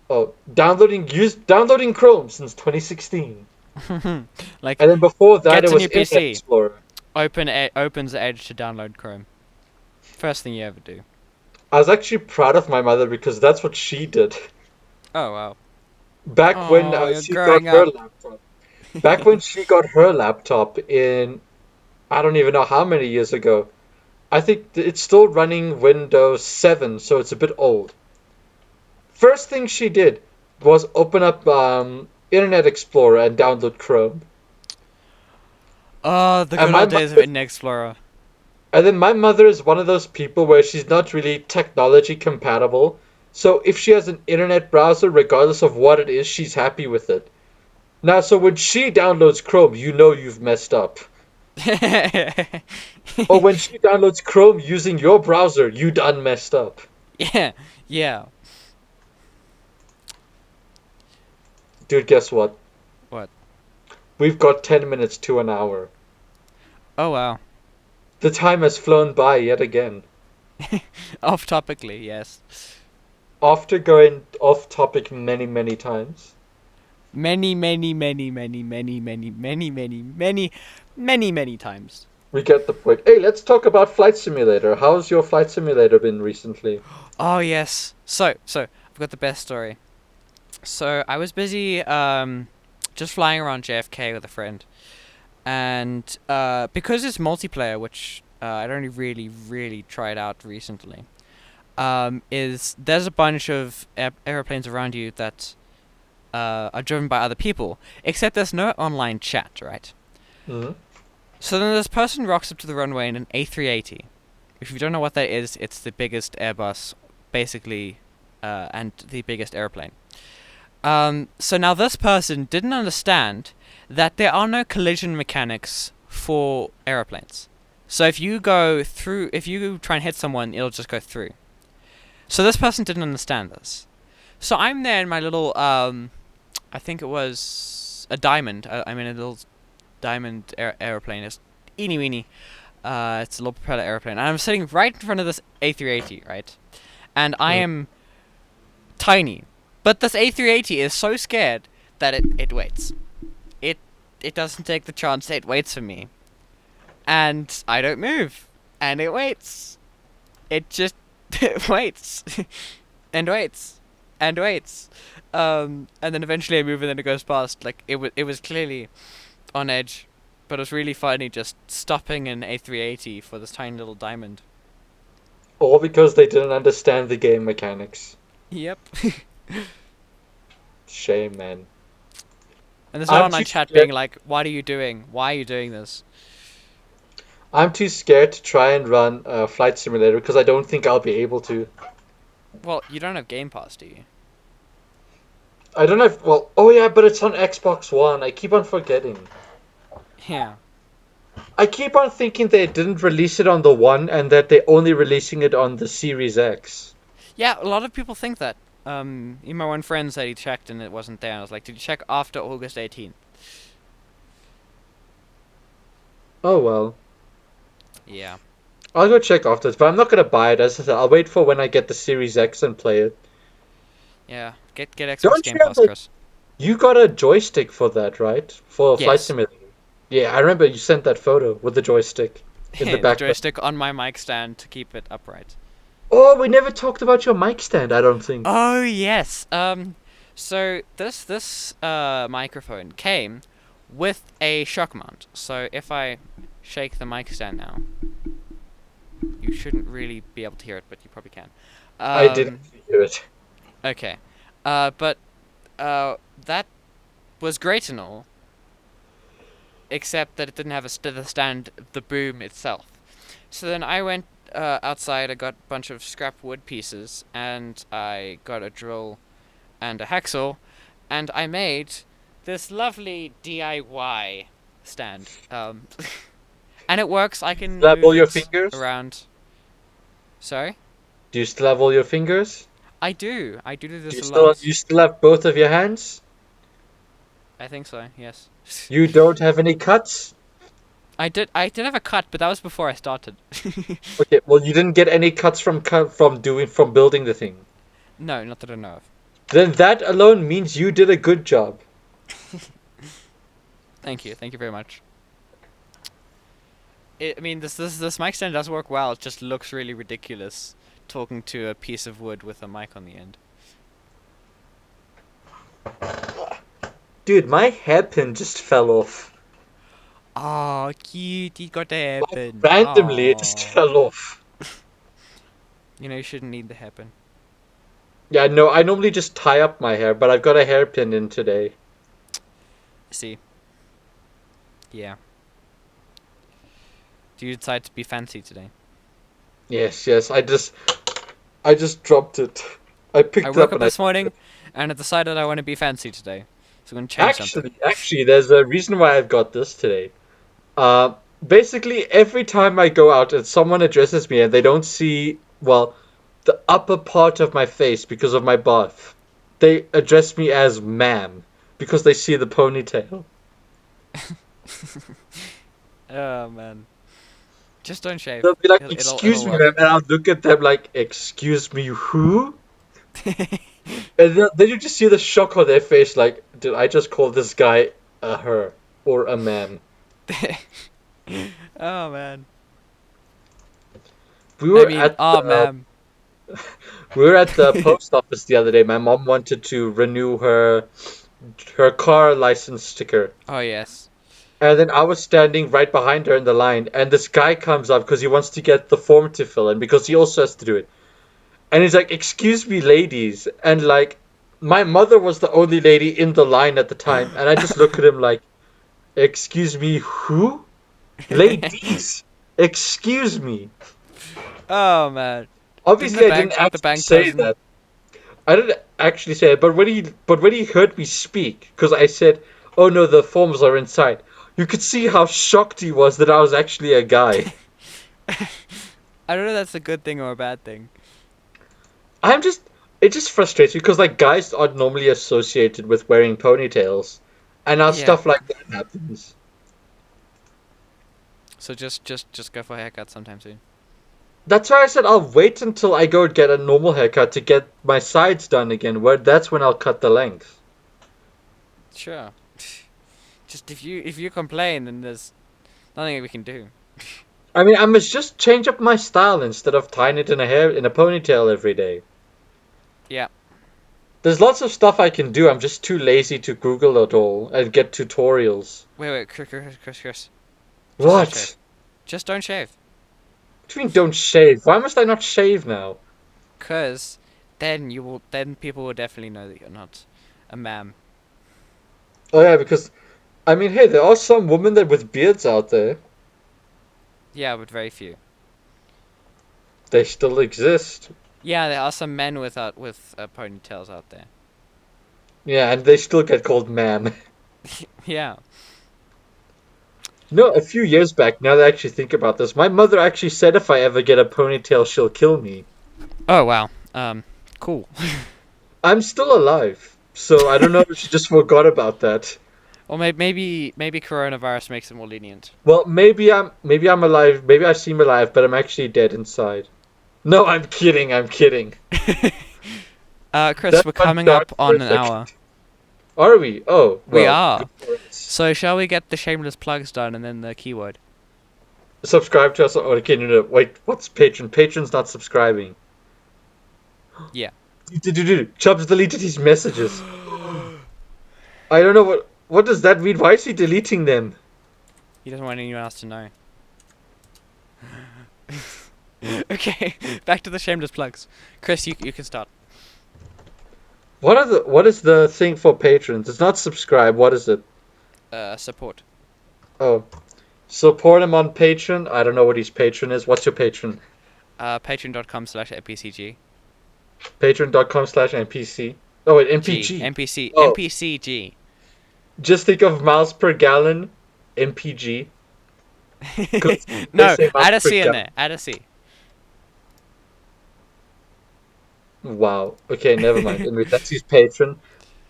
Oh, downloading Chrome since 2016. Like, And then before that it gets a was new Internet PC, Explorer. opens Edge to download Chrome. First thing you ever do. I was actually proud of my mother because that's what she did. Oh wow. Back when Oh, you're she got growing her up. laptop. Back when she got her laptop in I don't even know how many years ago. I think it's still running Windows 7, so it's a bit old. First thing she did was open up Internet Explorer and download Chrome. Oh, the And good my old days of mother, Internet Explorer. and then my mother is one of those people where she's not really technology compatible. So if she has an internet browser, regardless of what it is, she's happy with it. Now, so when she downloads Chrome, you know you've messed up. Or when she downloads Chrome using your browser, you done messed up. Yeah, yeah. Dude, guess what? We've got 10 minutes to an hour. Oh wow. The time has flown by yet again. Off topically, yes. After going off topic many, many times, Many, many, many, many, many, many, many, many, many, many, many times. we get the point. Hey, let's talk about Flight Simulator. How's your Flight Simulator been recently? Oh yes. So I've got the best story. So I was busy just flying around JFK with a friend, and because it's multiplayer, which I'd only really tried out recently, is there's a bunch of airplanes around you that are driven by other people, except there's no online chat, right? Hmm. So then this person rocks up to the runway in an A380. If you don't know what that is, it's the biggest Airbus, basically, and the biggest airplane. So now this person didn't understand that there are no collision mechanics for airplanes. So if you try and hit someone, it'll just go through. So this person didn't understand this. So I'm there in my little, I think it was a Diamond. I'm in a little Diamond airplane. It's eeny weeny. It's a little propeller airplane. And I'm sitting right in front of this A380, right? And I am tiny. But this A380 is so scared that it waits. It doesn't take the chance, it waits for me. And I don't move. And it waits. It just it waits. And waits. And waits. And then eventually I move and then it goes past. Like it was clearly on edge. But it was really funny just stopping an A380 for this tiny little Diamond. All because they didn't understand the game mechanics. Yep. Shame, man. And there's no I'm online too chat scared. being like, what are you doing? Why are you doing this? I'm too scared to try and run a Flight Simulator because I don't think I'll be able to. Well, you don't have Game Pass, do you? I don't have. Well, oh yeah, but it's on Xbox One. I keep on forgetting. Yeah. I keep on thinking they didn't release it on the One and that they're only releasing it on the Series X. Yeah, a lot of people think that. Even my one friend said he checked and it wasn't there. I was like, did you check after August 18th? Oh well. Yeah. I'll go check afterwards, but I'm not gonna buy it. As I said, I'll wait for when I get the Series X and play it. Yeah. Get Xbox Don't Game you have Pass, the? Chris. You got a joystick for that, right? For Flight Yes. Simulator. Yeah, I remember you sent that photo with the joystick in the The background. joystick on my mic stand to keep it upright. Oh, we never talked about your mic stand, I don't think. Oh yes. So this microphone came with a shock mount. So if I shake the mic stand now, you shouldn't really be able to hear it, but you probably can. I didn't hear it. Okay. But that was great and all, except that it didn't have the stand, the boom itself. So then I went outside, I got a bunch of scrap wood pieces, and I got a drill and a hacksaw, and I made this lovely DIY stand. And it works, I can Still have all move your it fingers? around. Sorry? Do you still have all your fingers? I do Do this you a still lot. you still have both of your hands? I think so, yes. You don't have any cuts? I did have a cut, but that was before I started. Okay, well you didn't get any cuts from building the thing. No, not that I know of. Then that alone means you did a good job. Thank you very much. I mean, this mic stand does work well. It just looks really ridiculous talking to a piece of wood with a mic on the end. Dude, my hairpin just fell off. Oh, cute! You got the hairpin. Randomly, it just Aw. fell off. You know, you shouldn't need the hairpin. Yeah, no, I normally just tie up my hair, but I've got a hairpin in today. See? Yeah. Do you decide to be fancy today? Yes, yes, I just dropped it. I picked I it woke up up and this morning, and I decided I want to be fancy today. So I'm going to change something. Actually, there's a reason why I've got this today. Basically, every time I go out and someone addresses me and they don't see, well, the upper part of my face because of my buff, they address me as ma'am because they see the ponytail. Oh man. Just don't shave. They'll be like, It'll "Excuse me, work. ma'am," and I'll look at them like, "Excuse me, who?" And then you just see the shock on their face, like, "Did I just call this guy a her or a man?" Oh man. We I were mean, at oh the man. we were at the post office the other day. My mom wanted to renew her car license sticker. Oh yes. And then I was standing right behind her in the line, and this guy comes up because he wants to get the form to fill in because he also has to do it. And he's like, "Excuse me, ladies." And like, my mother was the only lady in the line at the time, and I just look at him like, "Excuse me, who? Ladies, excuse me." Oh man. Didn't Obviously, I didn't the actually bank say person? that. I didn't actually say it, but when he heard me speak, because I said, "Oh no, the forms are inside," you could see how shocked he was that I was actually a guy. I don't know if that's a good thing or a bad thing. I'm just it just frustrates me because like guys aren't normally associated with wearing ponytails, and now Yeah. stuff like that happens. So just go for a haircut sometime soon. That's why I said I'll wait until I go get a normal haircut to get my sides done again. Where that's when I'll cut the length. Sure. Just if you complain, then there's nothing we can do. I mean, I must just change up my style instead of tying it in a ponytail every day. Yeah. There's lots of stuff I can do. I'm just too lazy to Google it all and get tutorials. Wait, Chris. Just don't shave. What? Just don't shave. What do you mean don't shave? Why must I not shave now? Cause then people will definitely know that you're not a man. Oh yeah, because I mean, hey, there are some women that with beards out there. Yeah, but very few. They still exist. Yeah, there are some men with ponytails out there. Yeah, and they still get called ma'am. Yeah. No, a few years back, now that I actually think about this, my mother actually said if I ever get a ponytail, she'll kill me. Oh wow. Cool. I'm still alive, so I don't know if she just forgot about that. Or maybe coronavirus makes it more lenient. Well, maybe I'm alive, maybe I seem alive, but I'm actually dead inside. No, I'm kidding, I'm kidding. Chris, That's we're my coming dark up for a on an second. hour. Are we? Oh, We well, are. good for us. So shall we get the shameless plugs done and then the keyword? Subscribe to us. Oh, okay, no, wait, what's Patreon? Patreon's not subscribing. Yeah. Chubbs deleted his messages. I don't know what does that mean? Why is he deleting them? He doesn't want anyone else to know. Okay, back to the shameless plugs. Chris, you can start. What is the thing for patrons? It's not subscribe. What is it? Support. Oh, support him on Patreon. I don't know what his patron is. What's your patron? Patreon.com/mpcg. Patreon.com/NPC. Oh wait, G. MPG. NPC. Oh, NPCG. just think of miles per gallon. MPG. 'Cause they No, say miles add a per C in gallon. there. Add a C. Wow. Okay, never mind. Anyway, that's his patron.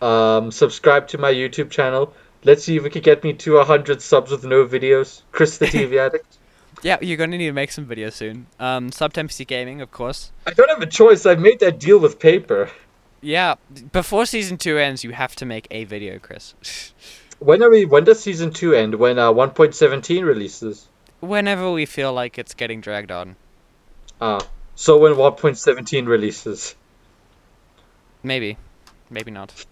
Subscribe to my YouTube channel. Let's see if we can get me to 100 subs with no videos. Chris the TV Addict. Yeah, you're gonna need to make some videos soon. Sub-Tempest Gaming, of course. I don't have a choice. I've made that deal with paper. Yeah, before season 2 ends, you have to make a video, Chris. When does season 2 end? When 1.17 releases? Whenever we feel like it's getting dragged on. Ah. So when 1.17 releases. Maybe. Maybe not.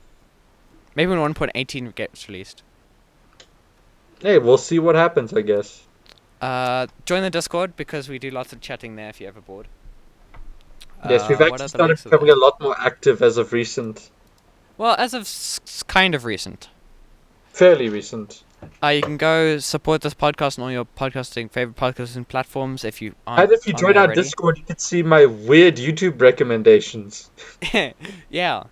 Maybe when 1.18 gets released. Hey, we'll see what happens, I guess. Join the Discord because we do lots of chatting there if you're ever bored. Yes, we've What actually are the started links of becoming that? a lot more active as of recent. Well, as of kind of recent. Fairly recent. You can go support this podcast on all your favorite podcasting platforms if you aren't And if you on join there our already. Discord, you can see my weird YouTube recommendations. Yeah,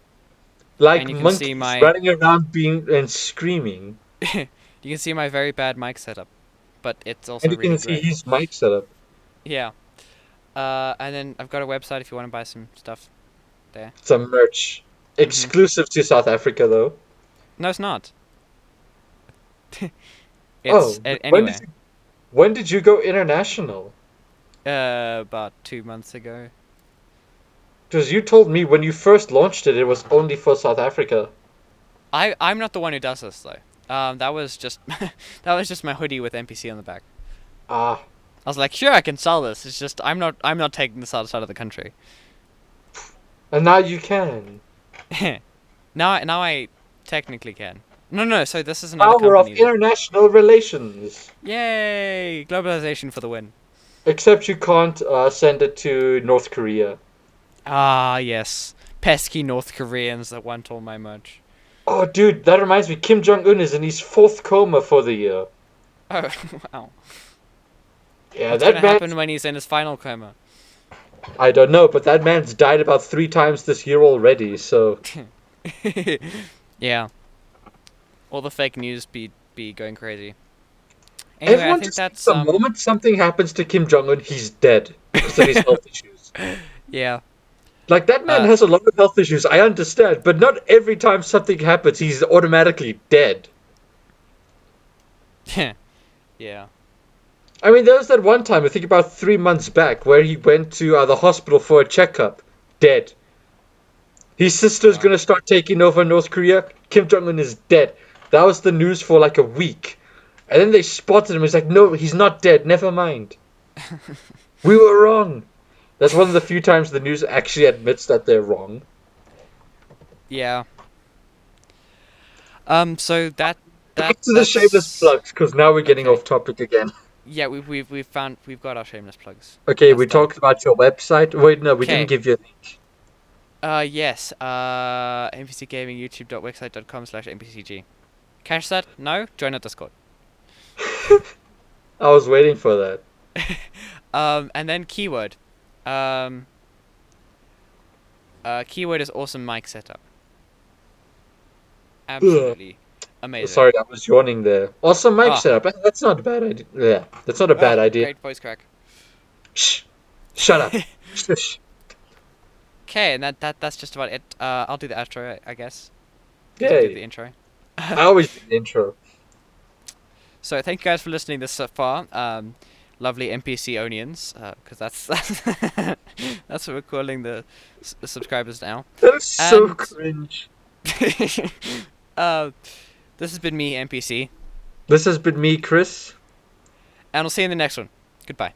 Like and you can monkeys see my running around being and screaming. you can see my very bad mic setup, but it's And also you really can see great. his mic setup. Yeah. And then I've got a website if you want to buy some stuff there. Some merch. Exclusive to South Africa, though. No, it's not. Oh, Anyway. when did you go international? About 2 months ago. Because you told me when you first launched it, it was only for South Africa. I'm not the one who does this though. That was just that was just my hoodie with NPC on the back. Ah, I was like, sure, I can sell this. It's just I'm not taking this outside of the country. and now you can. Now I technically can. No. So this is another Power of company that. international relations. Yay! Globalization for the win. Except you can't send it to North Korea. Ah, yes. Pesky North Koreans that want all my merch. Oh, dude, that reminds me. Kim Jong Un is in his fourth coma for the year. Oh, wow. Yeah, What's gonna that man. happen when he's in his final coma? I don't know, but that man's died about 3 times this year already. So Yeah. All the fake news be going crazy. Anyway, I everyone think just thinks that's the moment something happens to Kim Jong Un, he's dead because of his health issues. yeah. Like that man Uh has a lot of health issues. I understand, but not every time something happens, he's automatically dead. yeah. I mean, there was that one time, I think about 3 months back, where he went to the hospital for a checkup. Dead. His sister's Wow. gonna start taking over North Korea. Kim Jong Un is dead. That was the news for like a week. And then they spotted him. It's like, no, he's not dead. Never mind. We were wrong. That's one of the few times the news actually admits that they're wrong. Yeah. So Back to the shameless that's plugs, because now we're getting okay. off topic again. Yeah, we've got our shameless plugs. Okay, That's we done. talked about your website. Wait, no, we didn't Okay. give you a link. Yes. NPC Gaming YouTube.wixsite.com/NPCG. Cash that? No? Join our Discord. I was waiting for that. And then keyword. Um. Keyword is awesome mic setup. Ugh. Absolutely amazing. Sorry, I was yawning there. Awesome mic Ah. setup. That's not a bad idea. Yeah, that's not a bad idea. Great voice crack. Shh. Shut up. Shush. Okay, and that's just about it. I'll do the outro, I guess. Because you did the Yay. intro. I always do the intro. So thank you guys for listening this so far. Lovely NPC onions, because that's what we're calling the subscribers now. That is so And cringe. uh, this has been me, NPC, This has been me, Chris. and I'll see you in the next one. Goodbye.